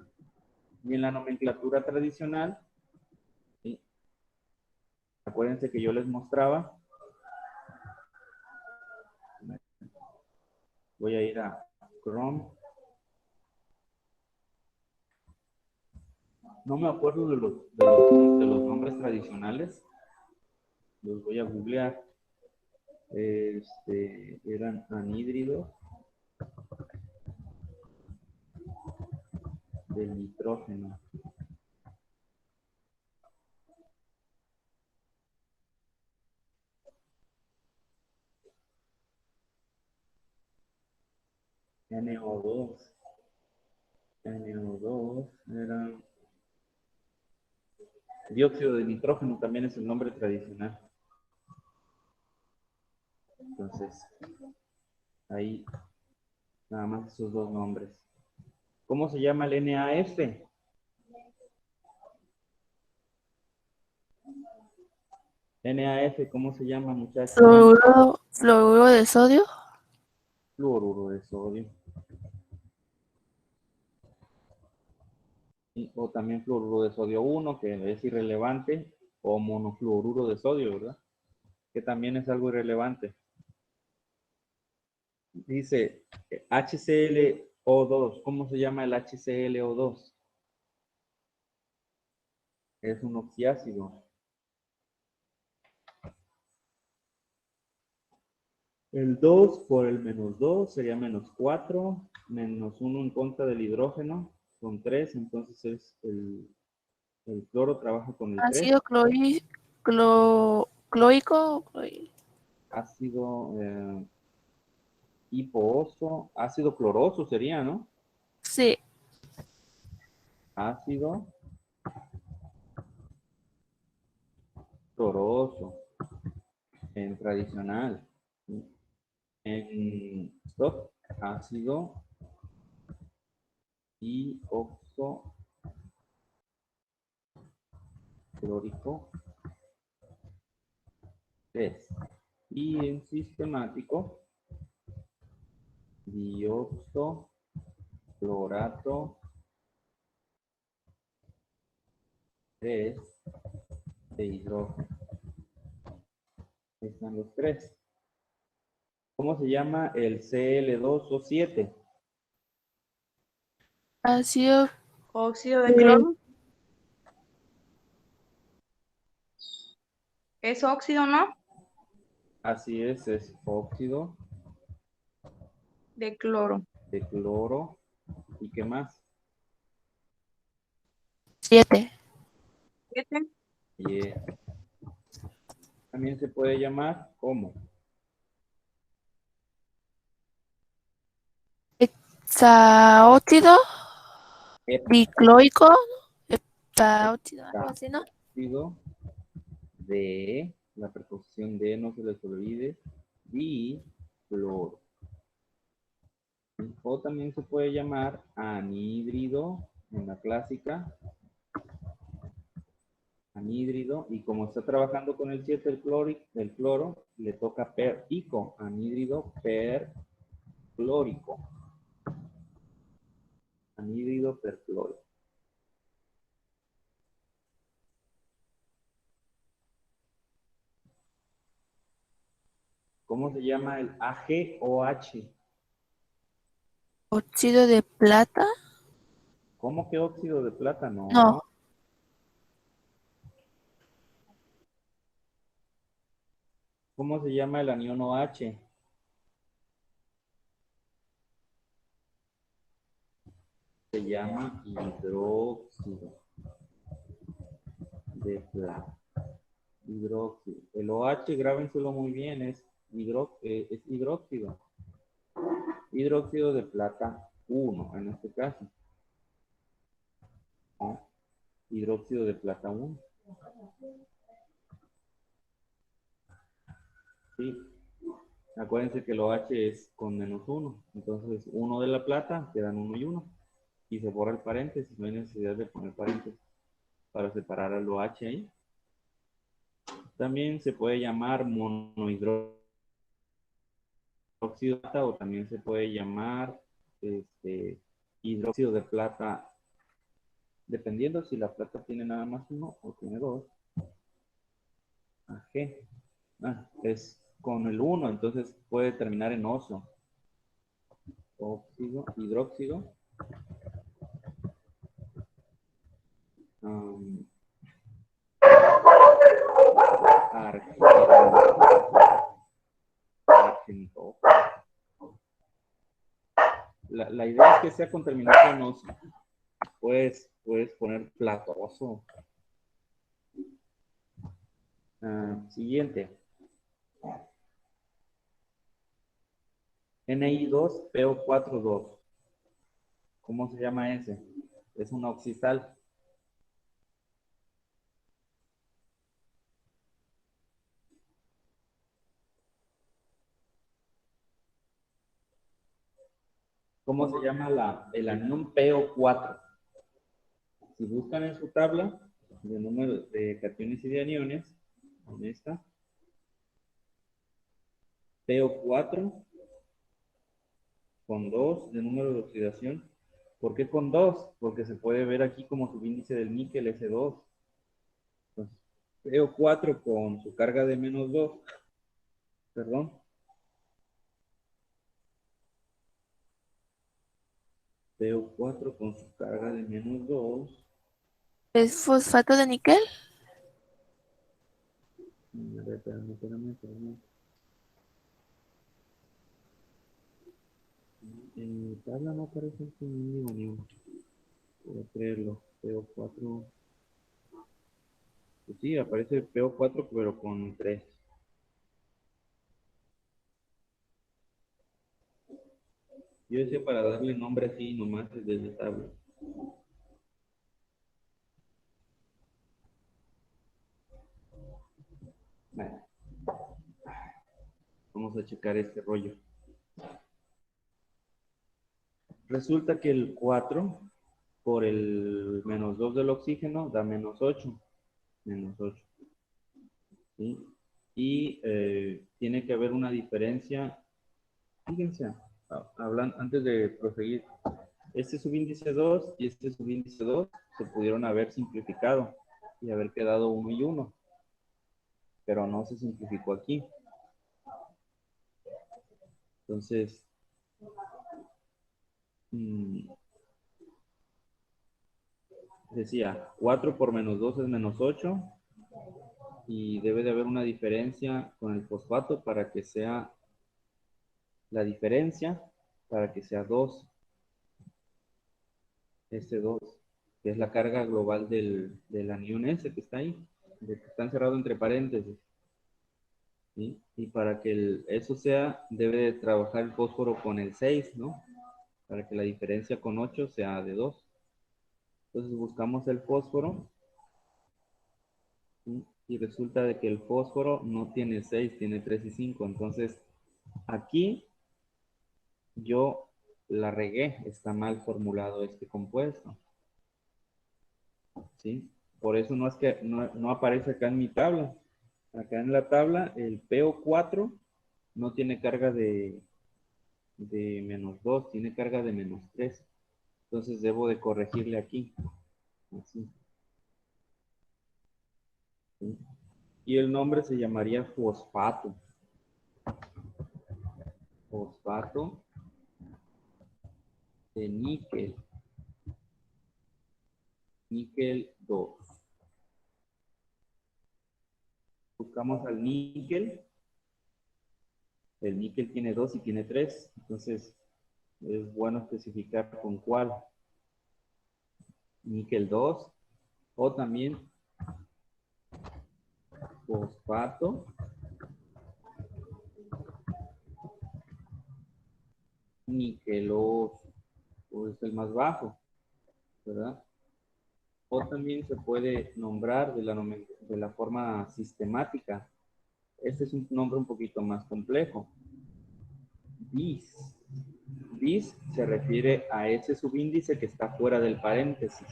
Speaker 1: Y en la nomenclatura tradicional, ¿sí? Acuérdense que yo les mostraba. Voy a ir a Chrome. No me acuerdo de los nombres tradicionales. Los voy a googlear. Eran anhídridos. del nitrógeno. NO2. NO2 era dióxido de nitrógeno, también es el nombre tradicional. Entonces, ahí nada más esos dos nombres. ¿Cómo se llama el NaF? NaF, ¿cómo se llama, muchachos?
Speaker 3: Fluoruro de sodio.
Speaker 1: Fluoruro de sodio. O también fluoruro de sodio 1, que es irrelevante, o monofluoruro de sodio, ¿verdad? Que también es algo irrelevante. Dice HClO2. ¿Cómo se llama el HClO2? Es un oxiácido. El 2 por el menos 2 sería menos 4, menos 1 en contra del hidrógeno, son 3, entonces es el cloro trabaja con el 3.
Speaker 3: Ácido cloico.
Speaker 1: Ácido hipooso, ácido cloroso sería, ¿no?
Speaker 3: Sí.
Speaker 1: Ácido cloroso, en tradicional. En stop, ácido y oxo clórico 3. Y en sistemático, dioxo clorato 3 de hidrógeno. Están los 3. ¿Cómo se llama el Cl2O7?
Speaker 3: Ácido
Speaker 6: Óxido de cloro. Es óxido, ¿no?
Speaker 1: Así es óxido
Speaker 6: De cloro.
Speaker 1: de cloro. ¿Y qué más?
Speaker 3: 7.
Speaker 6: 7.
Speaker 1: Y también se puede llamar ¿cómo?
Speaker 3: Hexaóxido dicloico. Hexaóxido, algo así, ¿no?
Speaker 1: Óxido de, la preposición de, no se les olvide, dicloro. O también se puede llamar anhídrido en la clásica. Anhídrido, y como está trabajando con el 7 el cloro, le toca per-ico, anhídrido perclórico. Anhídrido perclórico. ¿Cómo se llama el AgOH?
Speaker 3: Óxido de plata.
Speaker 1: ¿Cómo que óxido de plata?
Speaker 3: No.
Speaker 1: No. ¿Cómo se llama el anión OH? Se llama hidróxido de plata. Hidróxido. El OH, grábenselo muy bien, es hidróxido. Hidróxido de plata 1, en este caso. ¿No? Hidróxido de plata 1. Sí. Acuérdense que el OH es con menos 1. Entonces, 1 de la plata, quedan 1 y 1. Y se borra el paréntesis. No hay necesidad de poner paréntesis para separar al OH ahí. También se puede llamar monohidróxido de plata, o también se puede llamar hidróxido de plata, dependiendo si la plata tiene nada más 1 o tiene 2. Ag. Es con el 1, entonces puede terminar en oso. Óxido, hidróxido. Argento. La idea es que sea con terminación oso. puedes poner platoso. Siguiente. NI2PO42. ¿Cómo se llama ese? Es un oxisal. ¿Cómo se llama el anión PO4? Si buscan en su tabla de número de cationes y de aniones, en esta, PO4 con 2 de número de oxidación. ¿Por qué con 2? Porque se puede ver aquí como subíndice del níquel S2. Entonces, PO4 con su carga de menos 2, perdón, PO4 con su carga de menos 2.
Speaker 3: ¿Es fosfato de níquel?
Speaker 1: A ver, espérame. En mi tabla no aparece este mínimo ni uno. Puedo creerlo. PO4. Pues sí, aparece PO4, pero con 3. Yo decía para darle nombre así nomás desde tabla. Bueno, vamos a checar este rollo. Resulta que el 4 por el menos 2 del oxígeno da menos 8. Menos 8. ¿Sí? Y tiene que haber una diferencia. Fíjense, antes de proseguir, este subíndice 2 y este subíndice 2 se pudieron haber simplificado y haber quedado 1 y 1, pero no se simplificó aquí. Entonces, decía, 4 por menos 2 es menos 8 y debe de haber una diferencia con el fosfato para que sea la diferencia, para que sea 2, este 2, que es la carga global del anión S que está ahí, que está encerrado entre paréntesis. ¿Sí? Y para que eso sea, debe de trabajar el fósforo con el 6, ¿no? Para que la diferencia con 8 sea de 2. Entonces buscamos el fósforo, ¿sí? Y resulta de que el fósforo no tiene 6, tiene 3 y 5. Entonces, aquí yo la regué, está mal formulado este compuesto. ¿Sí? Por eso no es que no aparece acá en mi tabla. Acá en la tabla, el PO4 no tiene carga de menos 2, tiene carga de menos 3. Entonces debo de corregirle aquí. Así. ¿Sí? Y el nombre se llamaría fosfato. Fosfato de níquel. Níquel 2. Buscamos al níquel. El níquel tiene 2 y tiene 3. Entonces es bueno especificar con cuál. Níquel 2. O también fosfato niqueloso, o es el más bajo, ¿verdad? O también se puede nombrar de la forma sistemática. Este es un nombre un poquito más complejo. Bis. Bis se refiere a ese subíndice que está fuera del paréntesis.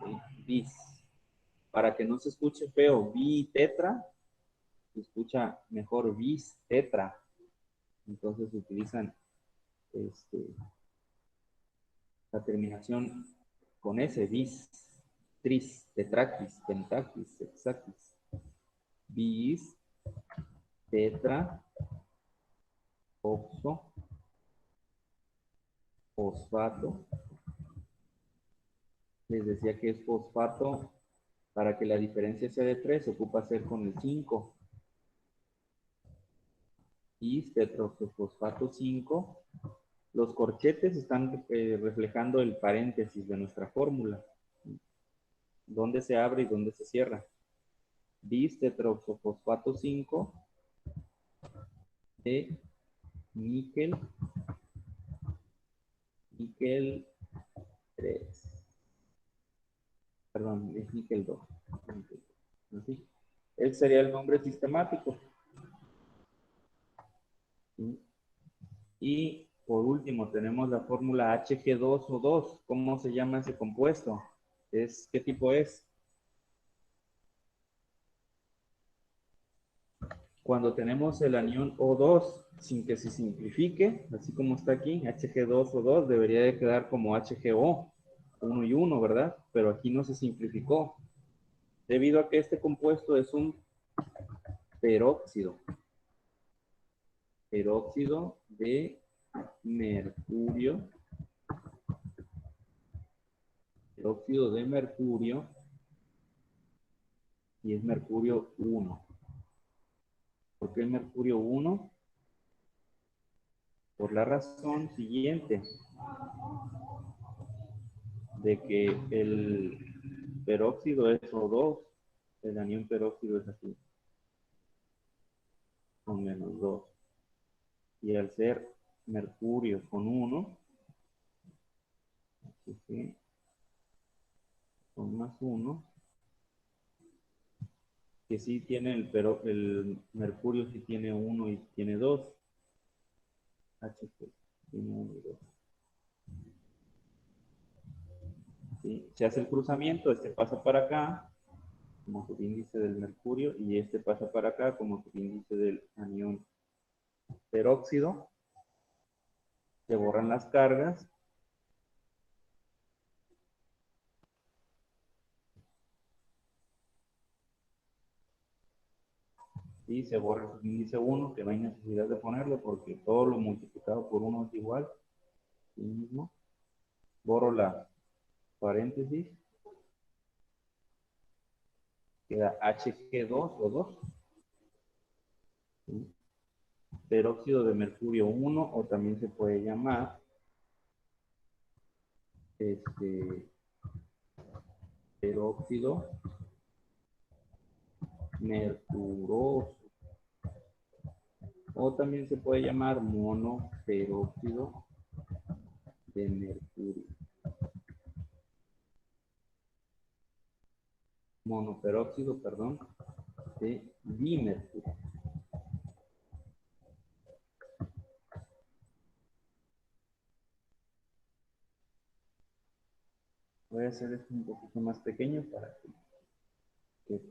Speaker 1: ¿Sí? Bis. Para que no se escuche feo, bitetra, se escucha mejor bis tetra. Entonces utilizan la terminación con S, bis, tris, tetraquis, pentaquis, hexaquis. Bis, tetra, oxo, fosfato. Les decía que es fosfato, para que la diferencia sea de 3, se ocupa hacer con el 5. Bis, tetroxofosfato 5, Los corchetes están reflejando el paréntesis de nuestra fórmula. Dónde se abre y dónde se cierra. Bis-tetroxofosfato 5 de níquel 3. Perdón, es níquel 2. Así. Ese sería el nombre sistemático. ¿Sí? Y por último tenemos la fórmula Hg2O2. ¿Cómo se llama ese compuesto? ¿Qué tipo es? Cuando tenemos el anión O2 sin que se simplifique, así como está aquí, Hg2O2 debería de quedar como HGO, 1 y 1, ¿verdad? Pero aquí no se simplificó, debido a que este compuesto es un peróxido de mercurio, y es mercurio 1. ¿Por qué mercurio 1? Por la razón siguiente, de que el peróxido es O2, el anión peróxido es así, con -2. Y al ser mercurio con 1, con +1, que sí tiene el mercurio sí tiene 1 y tiene 2, H tiene 1 y 2. ¿Sí? Se hace el cruzamiento, este pasa para acá, como subíndice del mercurio, y este pasa para acá, como subíndice del anión peróxido. Se borran las cargas. Y se borra el subíndice 1, que no hay necesidad de ponerlo porque todo lo multiplicado por 1 es igual. Sí mismo. Borro la paréntesis. Queda Hg2O2. ¿Sí? Peróxido de mercurio 1, o también se puede llamar peróxido mercuroso, o también se puede llamar monoperóxido de mercurio. Monoperóxido, perdón, de dimercurio. Voy a hacer esto un poquito más pequeño para que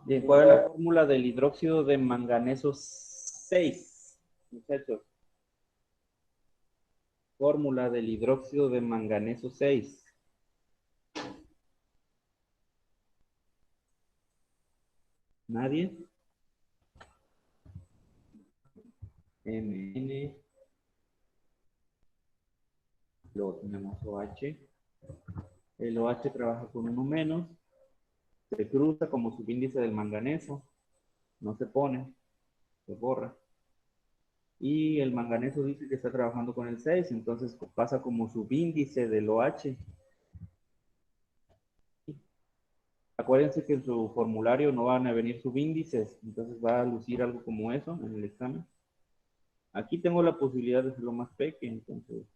Speaker 1: bien, ¿cuál es la fórmula del hidróxido de manganeso 6, muchachos? Fórmula del hidróxido de manganeso 6. ¿Nadie? Mn, luego tenemos OH. El OH trabaja con uno menos, se cruza como subíndice del manganeso, no se pone, se borra. Y el manganeso dice que está trabajando con el 6, entonces pasa como subíndice del OH. Acuérdense que en su formulario no van a venir subíndices, entonces va a lucir algo como eso en el examen. Aquí tengo la posibilidad de hacerlo más pequeño, entonces,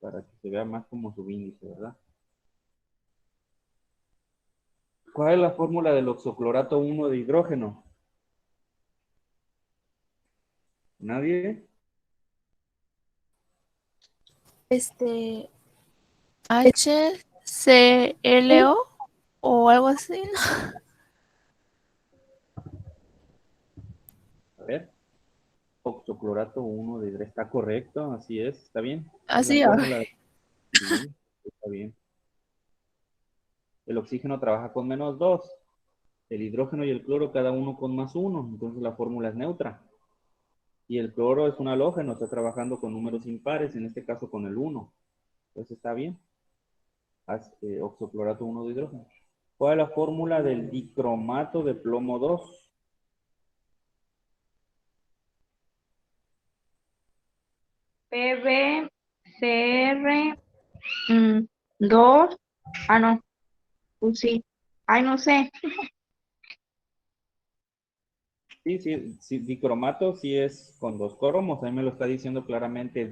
Speaker 1: para que se vea más como subíndice, ¿verdad? ¿Cuál es la fórmula del oxoclorato 1 de hidrógeno? ¿Nadie?
Speaker 3: HClO o algo así.
Speaker 1: A ver. Oxoclorato 1 de hidrógeno. Está correcto, así es, está bien. Es la
Speaker 3: Así,
Speaker 1: fórmula. Sí, está bien. El oxígeno trabaja con -2. El hidrógeno y el cloro cada uno con +1. Entonces la fórmula es neutra. Y el cloro es un halógeno, está trabajando con números impares, en este caso con el 1. Entonces está bien. Oxoclorato 1 de hidrógeno. ¿Cuál es la fórmula del dicromato de plomo 2?
Speaker 6: PbCr 2. Ah, no. Sí. Ay, no sé.
Speaker 1: Sí, sí, sí, dicromato sí es con 2 cromos, ahí me lo está diciendo claramente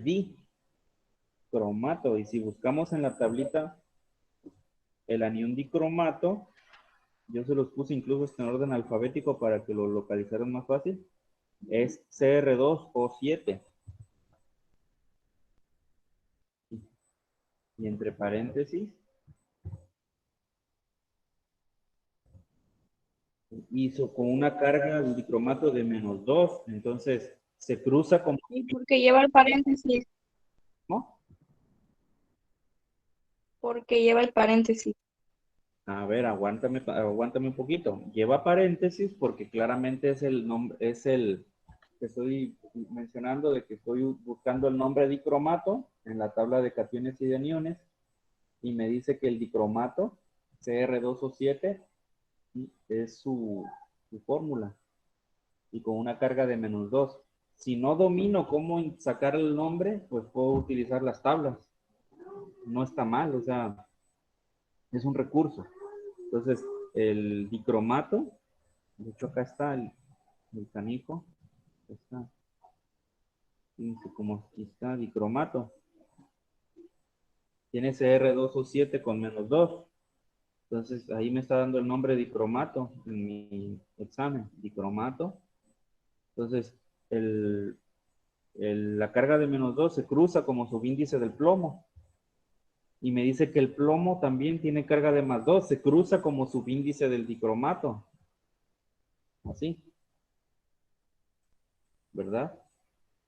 Speaker 1: dicromato. Y si buscamos en la tablita el anión dicromato, yo se los puse incluso en orden alfabético para que lo localizaran más fácil, es Cr2O7. Y entre paréntesis, hizo con una carga de dicromato de -2, entonces se cruza como,
Speaker 6: Sí, porque lleva el paréntesis.
Speaker 1: ¿no?
Speaker 6: Porque lleva el paréntesis.
Speaker 1: A ver, aguántame un poquito. Lleva paréntesis porque claramente es el nombre, es el que estoy mencionando de que estoy buscando el nombre dicromato en la tabla de cationes y de aniones y me dice que el dicromato Cr2O7 es su fórmula y con una carga de -2. Si no domino cómo sacar el nombre, pues puedo utilizar las tablas. No está mal, o sea, es un recurso. Entonces, el dicromato, de hecho acá está el canijo, está, fíjense cómo aquí está dicromato. Tiene Cr2O7 con -2. Entonces, ahí me está dando el nombre dicromato en mi examen, dicromato. Entonces, la carga de -2 se cruza como subíndice del plomo. Y me dice que el plomo también tiene carga de +2, se cruza como subíndice del dicromato. Así, ¿verdad?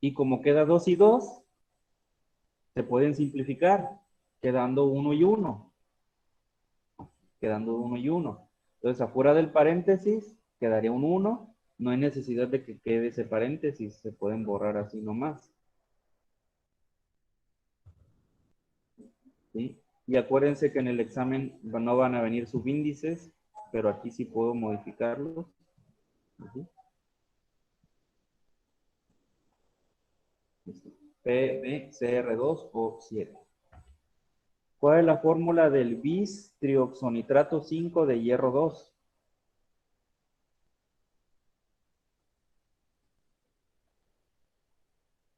Speaker 1: Y como queda 2 y 2, se pueden simplificar, quedando 1 y 1. Quedando 1 y 1. Entonces, afuera del paréntesis, quedaría un 1. No hay necesidad de que quede ese paréntesis, se pueden borrar así nomás. ¿Sí? Y acuérdense que en el examen no van a venir subíndices, pero aquí sí puedo modificarlos. ¿Sí? PbCr2 o 7. ¿Cuál es la fórmula del bis trioxonitrato 5 de hierro 2?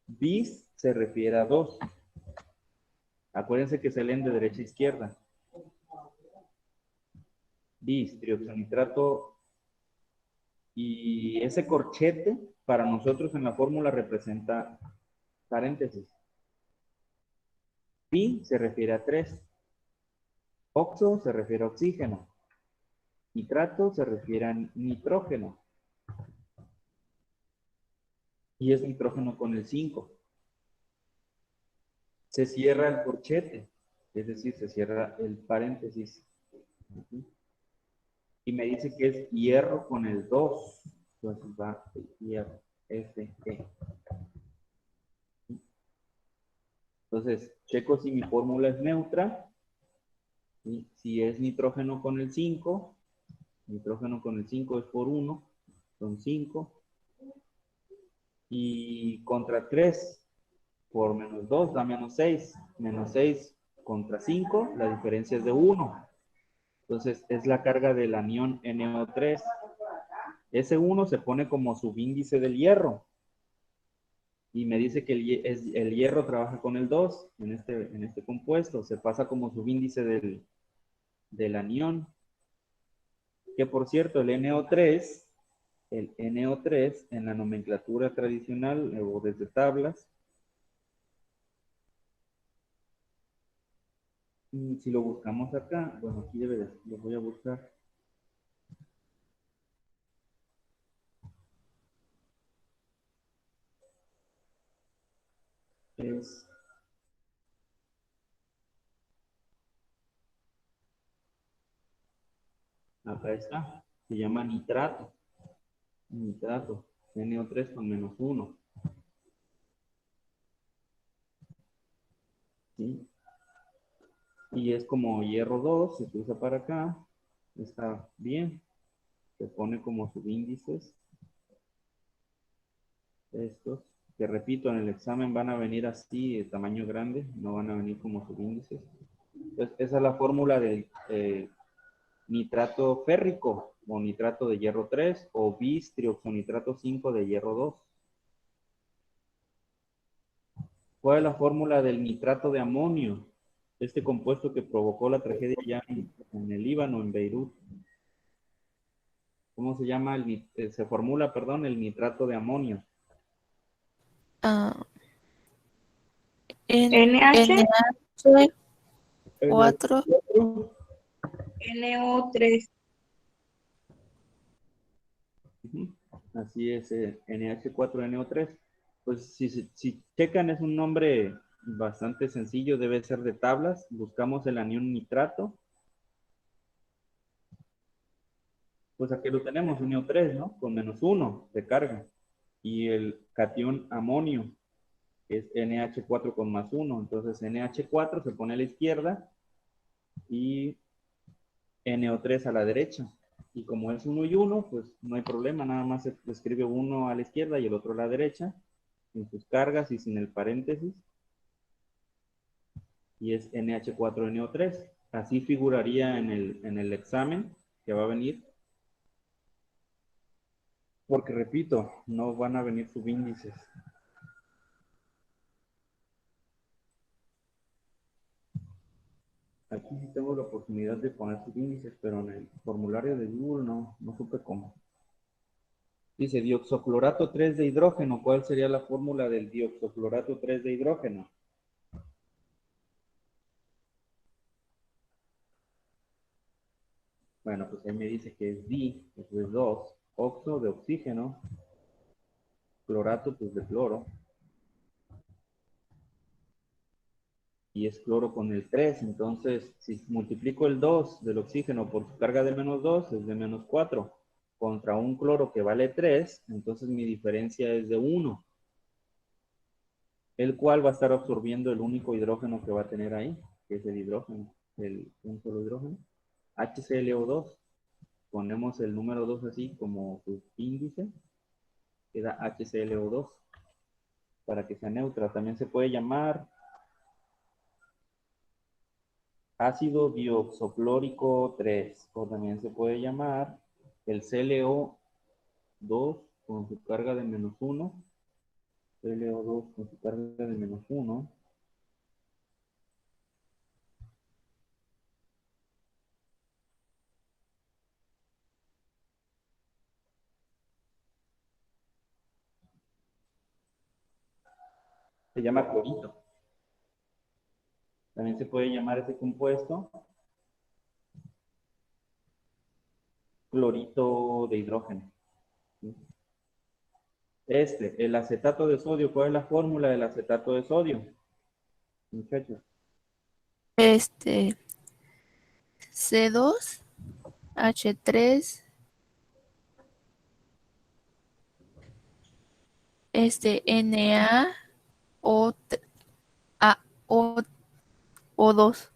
Speaker 1: Bis se refiere a 2. Acuérdense que se leen de derecha a izquierda. Bis, trioxonitrato, y ese corchete para nosotros en la fórmula representa paréntesis. Pi se refiere a 3. Oxo se refiere a oxígeno. Nitrato se refiere a nitrógeno. Y es nitrógeno con el 5. Se cierra el corchete, es decir, se cierra el paréntesis. Y me dice que es hierro con el 2. Entonces va hierro, Fe. Entonces, checo si mi fórmula es neutra. ¿Sí? Si es nitrógeno con el 5, nitrógeno con el 5 es por 1, son 5. Y contra 3 por -2 da -6. -6 contra 5, la diferencia es de 1. Entonces, es la carga del anión NO3. Ese 1 se pone como subíndice del hierro. Y me dice que el hierro trabaja con el 2 en este compuesto. Se pasa como subíndice del anión. Que por cierto, el NO3 en la nomenclatura tradicional o desde tablas, si lo buscamos acá, bueno, aquí lo voy a buscar. Es, acá está, se llama nitrato, NO3 con -1. ¿sí? Y es como hierro 2, se cruza para acá, está bien, se pone como subíndices, estos, que repito, en el examen van a venir así, de tamaño grande, no van a venir como subíndices. Entonces, esa es la fórmula del nitrato férrico, o nitrato de hierro 3, o bistrioxonitrato 5 de hierro 2. ¿Cuál es la fórmula del nitrato de amonio? Este compuesto que provocó la tragedia ya en el Líbano, en Beirut. ¿Cómo se llama? Se formula, perdón, el nitrato de amonio.
Speaker 3: Ah, en
Speaker 6: NH,
Speaker 3: NH4.
Speaker 6: NO3.
Speaker 1: Ujú. Así es, NH4NO3. Pues si checan, es un nombre bastante sencillo, debe ser de tablas. Buscamos el anión nitrato. Pues aquí lo tenemos, un NO3, ¿no? Con -1 de carga. Y el catión amonio es NH4 con +1. Entonces NH4 se pone a la izquierda y NO3 a la derecha. Y como es 1 y 1, pues no hay problema, nada más se escribe uno a la izquierda y el otro a la derecha, sin sus cargas y sin el paréntesis. Y es NH4NO3. Así figuraría en el examen que va a venir. Porque repito, no van a venir subíndices. Aquí sí tengo la oportunidad de poner subíndices, pero en el formulario de Google no supe cómo. Dice dioxoclorato 3 de hidrógeno. ¿Cuál sería la fórmula del dioxoclorato 3 de hidrógeno? Bueno, pues ahí me dice que es di, eso es 2, oxo de oxígeno, clorato pues de cloro, y es cloro con el 3, entonces si multiplico el 2 del oxígeno por su carga de -2, es de -4, contra un cloro que vale 3, entonces mi diferencia es de 1, el cual va a estar absorbiendo el único hidrógeno que va a tener ahí, que es el hidrógeno, un solo hidrógeno, HClO2. Ponemos el número 2 así como su índice, queda HClO2, para que sea neutra. También se puede llamar ácido dioxoclórico 3, o también se puede llamar el ClO2 con su carga de -1, ClO2 con su carga de -1, se llama clorito. También se puede llamar ese compuesto clorito de hidrógeno. El acetato de sodio, ¿cuál es la fórmula del acetato de sodio? Muchachos.
Speaker 3: C2H3, NaO, A, O, O2.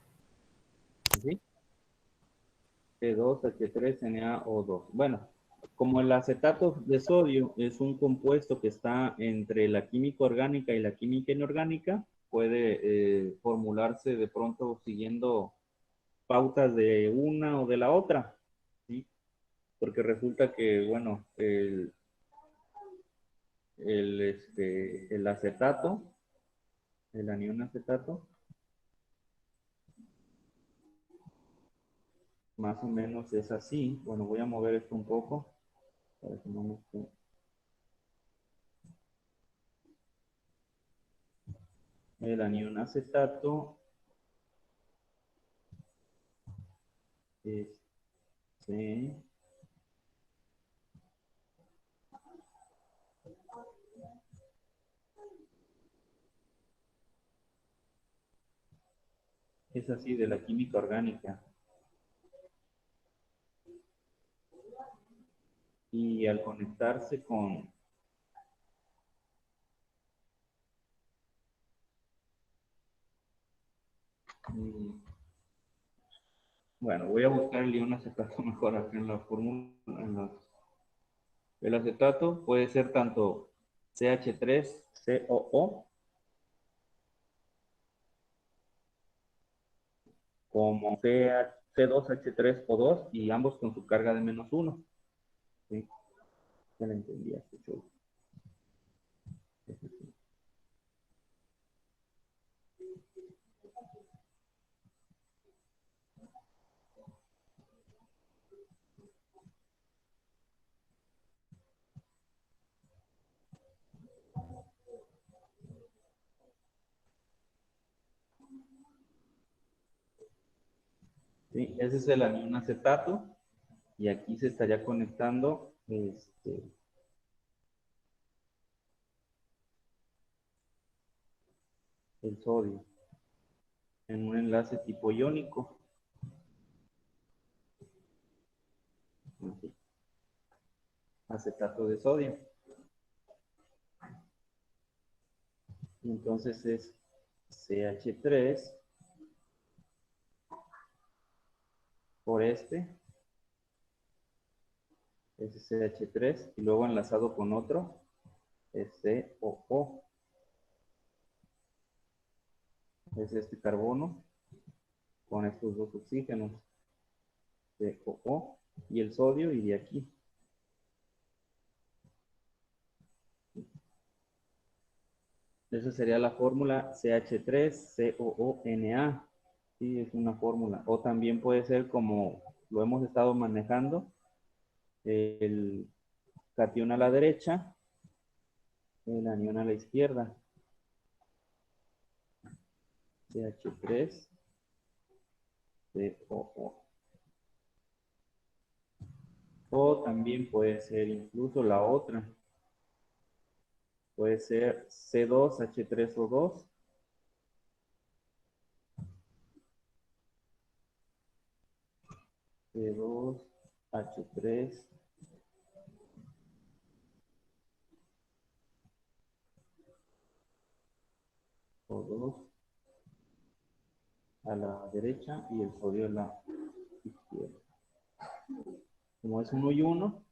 Speaker 1: ¿Sí? C2H3NaO2. Bueno, como el acetato de sodio es un compuesto que está entre la química orgánica y la química inorgánica, puede formularse de pronto siguiendo pautas de una o de la otra, ¿sí? Porque resulta que, bueno, el acetato, el anión acetato, más o menos es así. Bueno, voy a mover esto un poco para que no me esté. El anión acetato es C, es así de la química orgánica. Y al conectarse Y, bueno, voy a buscar el ion acetato mejor acá en la fórmula. El acetato puede ser tanto CH3COO como C2H3O2 y ambos con su carga de -1. ¿Sí? Ya la entendí, chulo. ¿Sí? Ese es el anión acetato y aquí se estaría conectando el sodio en un enlace tipo iónico. Aquí. Acetato de sodio. Entonces es CH3 por este, es CH3 y luego enlazado con otro es COO. Es este carbono con estos dos oxígenos, COO y el sodio y de aquí. Esa sería la fórmula CH3COONA. Sí, es una fórmula. O también puede ser como lo hemos estado manejando, el catión a la derecha, el anión a la izquierda. CH3COO. O también puede ser incluso la otra. Puede ser C2H3O2. C2H3O2 a la derecha y el sodio a la izquierda. Como es uno y uno.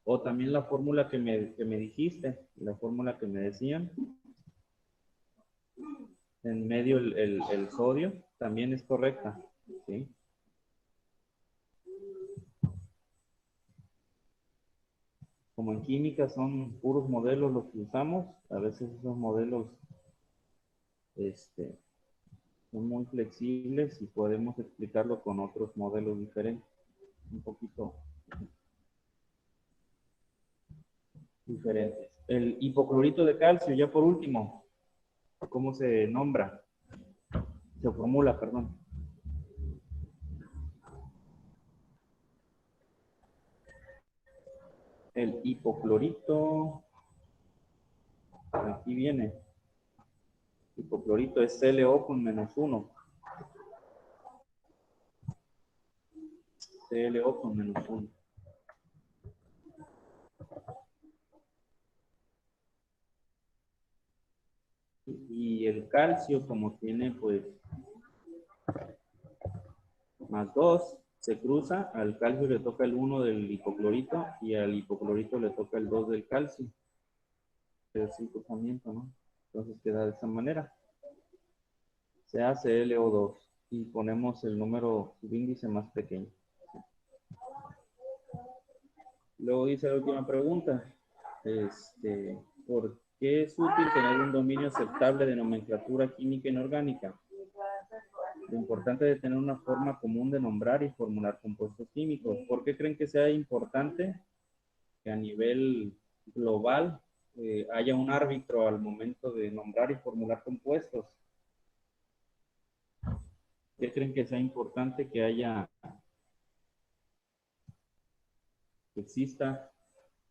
Speaker 1: O también la fórmula que me dijiste, la fórmula que me decían. En medio el sodio también es correcta. ¿Sí? Como en química son puros modelos los que usamos, a veces esos modelos son muy flexibles y podemos explicarlo con otros modelos diferentes, un poquito diferentes. El hipoclorito de calcio, ya por último, ¿cómo se nombra? Se formula, perdón. El hipoclorito, aquí viene. Hipoclorito es ClO con -1. ClO con -1. Y el calcio, como tiene pues +2, se cruza, al calcio le toca el 1 del hipoclorito y al hipoclorito le toca el 2 del calcio. Es el cruzamiento, ¿no? Entonces queda de esa manera. Se hace LO2 y ponemos el número subíndice más pequeño. Luego dice la última pregunta. ¿Por qué es útil tener un dominio aceptable de nomenclatura química inorgánica? Lo importante de tener una forma común de nombrar y formular compuestos químicos. ¿Por qué creen que sea importante que a nivel global haya un árbitro al momento de nombrar y formular compuestos? ¿Qué creen que sea importante que exista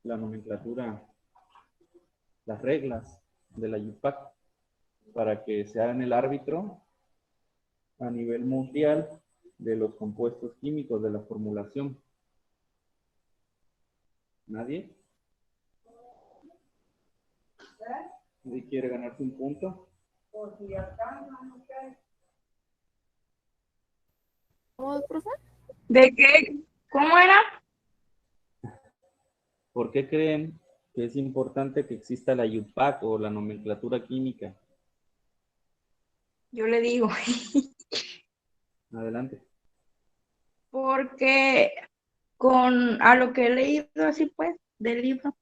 Speaker 1: la nomenclatura, las reglas de la UPAC para que sean el árbitro a nivel mundial de los compuestos químicos, de la formulación? ¿Nadie? ¿Nadie quiere ganarse un punto?
Speaker 3: ¿Cómo, profe?
Speaker 6: ¿De qué? ¿Cómo era?
Speaker 1: ¿Por qué creen que es importante que exista la UPAC o la nomenclatura química?
Speaker 6: Yo le digo,
Speaker 1: Adelante.
Speaker 6: porque a lo que he leído así pues del libro,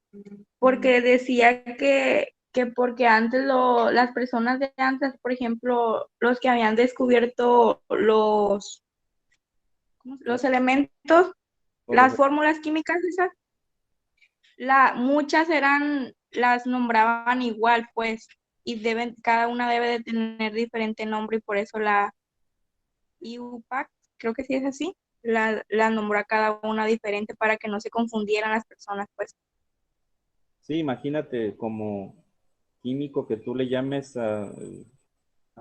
Speaker 6: porque decía que porque antes las personas de antes, por ejemplo, los que habían descubierto los elementos,
Speaker 1: O
Speaker 6: las
Speaker 1: los-
Speaker 6: fórmulas químicas esas, muchas las nombraban igual, pues, y cada una debe de tener diferente nombre y por eso la IUPAC, creo que sí es así, la nombró a cada una diferente para que no se confundieran las personas, pues.
Speaker 1: Sí, imagínate como químico que tú le llames a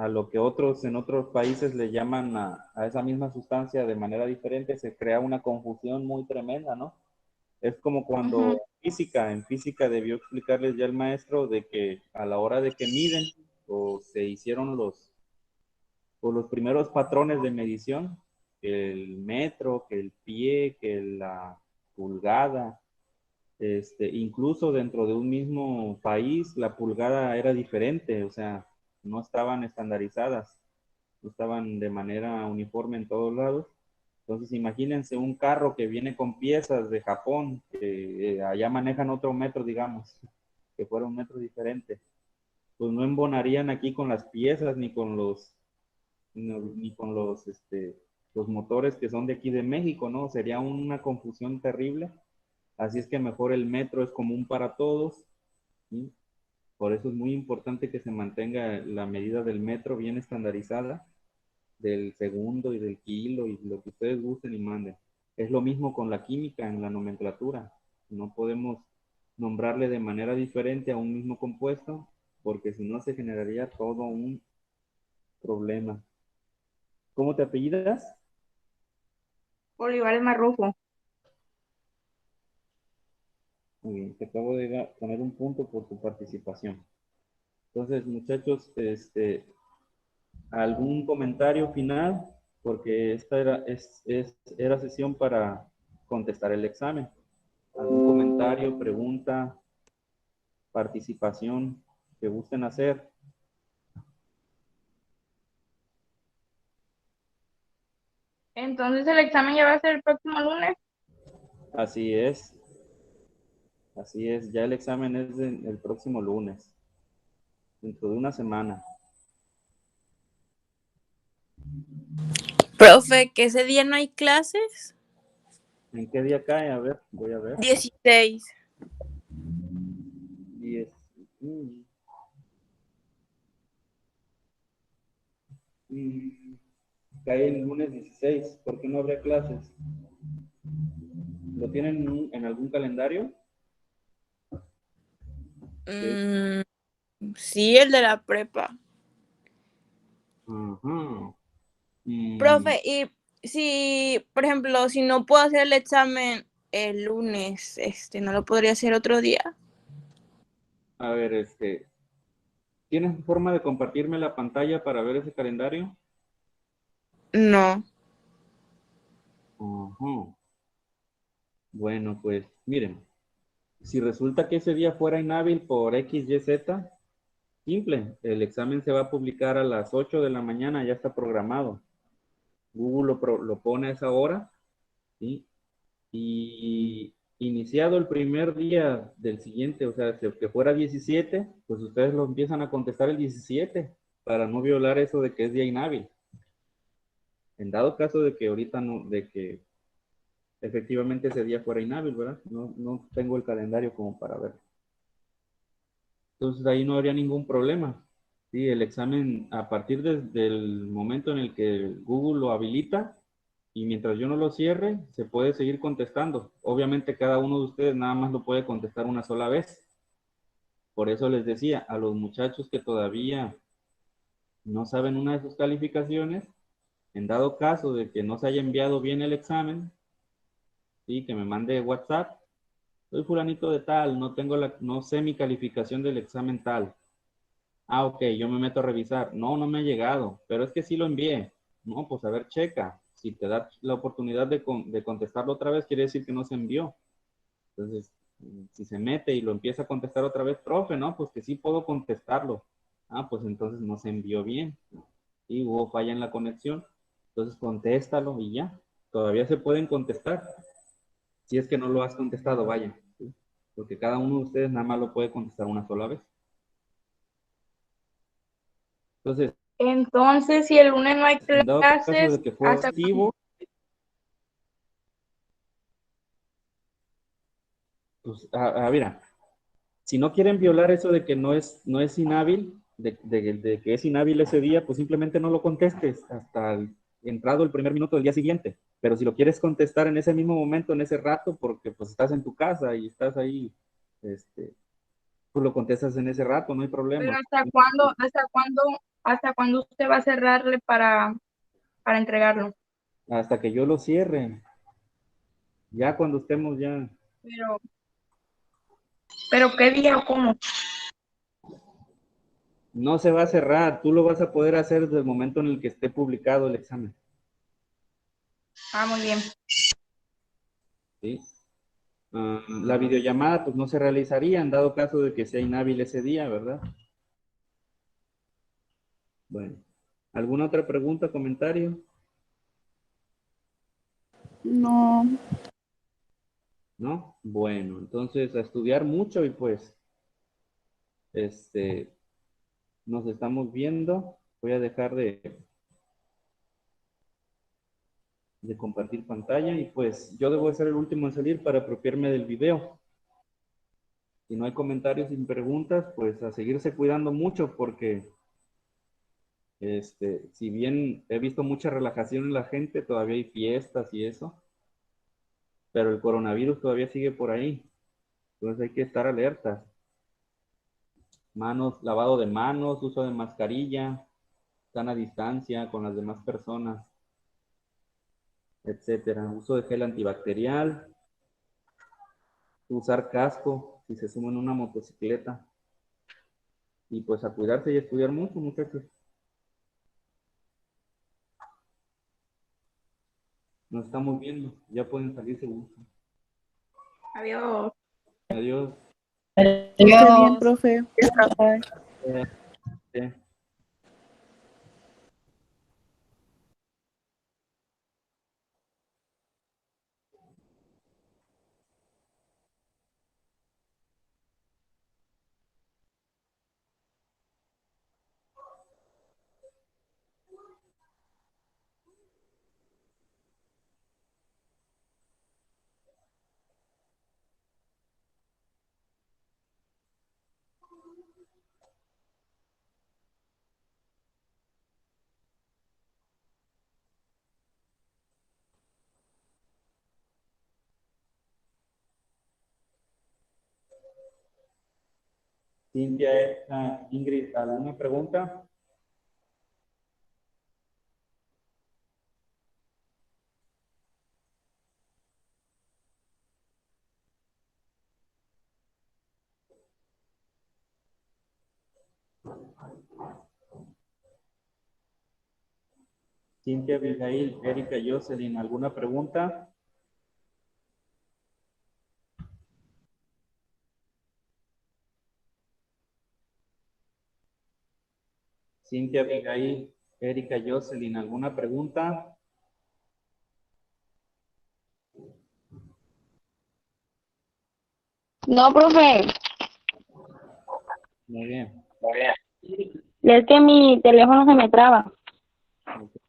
Speaker 1: lo que otros en otros países le llaman a esa misma sustancia de manera diferente, se crea una confusión muy tremenda, ¿no? Es como cuando
Speaker 6: Ujú.
Speaker 1: en física debió explicarles ya el maestro de que a la hora de que miden o se hicieron los primeros patrones de medición, que el metro, que el pie, que la pulgada, incluso dentro de un mismo país la pulgada era diferente, o sea, no estaban estandarizadas, no estaban de manera uniforme en todos lados. Entonces, imagínense un carro que viene con piezas de Japón, que allá manejan otro metro, digamos, que fuera un metro diferente. Pues no embonarían aquí con las piezas ni con los motores que son de aquí de México, ¿no? Sería una confusión terrible. Así es que mejor el metro es común para todos, ¿sí? Por eso es muy importante que se mantenga la medida del metro bien estandarizada, del segundo y del kilo y lo que ustedes gusten y manden. Es lo mismo con la química en la nomenclatura. No podemos nombrarle de manera diferente a un mismo compuesto porque si no se generaría todo un problema. ¿Cómo te apellidas?
Speaker 6: Olivares Marrufo.
Speaker 1: Muy bien, te acabo de poner un punto por tu participación. Entonces, muchachos, ¿algún comentario final? Porque esta era sesión para contestar el examen. ¿Algún comentario, pregunta, participación que gusten hacer?
Speaker 6: Entonces el examen ya va a ser el próximo lunes.
Speaker 1: Así es, así es. Ya el examen es el próximo lunes, dentro de una semana.
Speaker 7: Profe, que ese día no hay clases.
Speaker 1: ¿En qué día cae? A ver, voy a ver.
Speaker 7: 16.
Speaker 1: 10. Mm, Cae el lunes 16. ¿Por qué no habría clases? ¿Lo tienen en algún calendario? Sí.
Speaker 7: Sí, el de la prepa.
Speaker 1: Ajá. Mm,
Speaker 7: Profe, y si, por ejemplo, si no puedo hacer el examen el lunes, ¿no lo podría hacer otro día?
Speaker 1: a ver, ¿tienes forma de compartirme la pantalla para ver ese calendario?
Speaker 7: No.
Speaker 1: Ajá. Bueno, pues miren, si resulta que ese día fuera inhábil por X, Y, Z, simple, el examen se va a publicar a las 8 de la mañana, ya está programado. Google lo pone a esa hora, ¿sí? Y iniciado el primer día del siguiente, o sea, que fuera 17, pues ustedes lo empiezan a contestar el 17 para no violar eso de que es día inhábil. En dado caso de que ahorita no, de que efectivamente ese día fuera inhábil, ¿verdad? No tengo el calendario como para ver. Entonces ahí no habría ningún problema. Sí, el examen a partir del momento en el que Google lo habilita y mientras yo no lo cierre, se puede seguir contestando. Obviamente cada uno de ustedes nada más lo puede contestar una sola vez. Por eso les decía a los muchachos que todavía no saben una de sus calificaciones, en dado caso de que no se haya enviado bien el examen, sí, que me mande WhatsApp. Soy fulanito de tal, no sé mi calificación del examen tal. Ah, ok, yo me meto a revisar. No, no me ha llegado, pero es que sí lo envié. No, pues a ver, checa. si te da la oportunidad de contestarlo otra vez, quiere decir que no se envió. Entonces, si se mete y lo empieza a contestar otra vez, profe, ¿no? Pues que sí puedo contestarlo. Ah, pues entonces no se envió bien. Y hubo falla en la conexión. Entonces, contéstalo y ya. Todavía se pueden contestar. Si es que no lo has contestado, vaya. ¿Sí? Porque cada uno de ustedes nada más lo puede contestar una sola vez. Entonces,
Speaker 6: Entonces, si el lunes no hay
Speaker 1: en dado caso
Speaker 6: clases,
Speaker 1: de que fue
Speaker 6: ¿hasta
Speaker 1: activo, pues, mira, si no quieren violar eso de que no es inhábil, de que es inhábil ese día, pues simplemente no lo contestes hasta entrado el primer minuto del día siguiente. Pero si lo quieres contestar en ese mismo momento, en ese rato, porque pues estás en tu casa y estás ahí, pues lo contestas en ese rato, no hay
Speaker 6: pero
Speaker 1: problema.
Speaker 6: hasta cuándo usted va a cerrarle para entregarlo?
Speaker 1: Hasta que yo lo cierre. Ya cuando estemos ya.
Speaker 6: Pero, pero ¿qué día o cómo?
Speaker 1: No se va a cerrar, tú lo vas a poder hacer desde el momento en el que esté publicado el examen.
Speaker 6: Ah, muy bien.
Speaker 1: ¿Sí? La videollamada pues no se realizaría en dado caso de que sea inhábil ese día, ¿verdad? Bueno, ¿alguna otra pregunta, comentario?
Speaker 2: No.
Speaker 1: ¿No? Bueno, entonces a estudiar mucho y pues, nos estamos viendo. Voy a dejar de compartir pantalla y pues yo debo ser el último en salir para apropiarme del video. Si no hay comentarios sin preguntas, pues a seguirse cuidando mucho porque si bien he visto mucha relajación en la gente, todavía hay fiestas y eso, pero el coronavirus todavía sigue por ahí. Entonces hay que estar alertas. Manos, lavado de manos, uso de mascarilla, sana distancia con las demás personas, etcétera. Uso de gel antibacterial, usar casco si se suma en una motocicleta. Y pues a cuidarse y a estudiar mucho, muchachos. Nos estamos viendo. Ya pueden salir seguros.
Speaker 6: Adiós.
Speaker 1: Adiós.
Speaker 2: Que esté bien,
Speaker 3: Adiós.
Speaker 2: profe. Bye.
Speaker 1: Eh, Cintia, Ingrid, ¿alguna pregunta? Cintia, Abigail, Erika, Jocelyn, ¿alguna pregunta? Cintia, Abigail, Erika, Jocelyn, ¿alguna pregunta?
Speaker 8: No, profe,
Speaker 1: Muy bien.
Speaker 8: es que mi teléfono se me traba.
Speaker 1: Ok.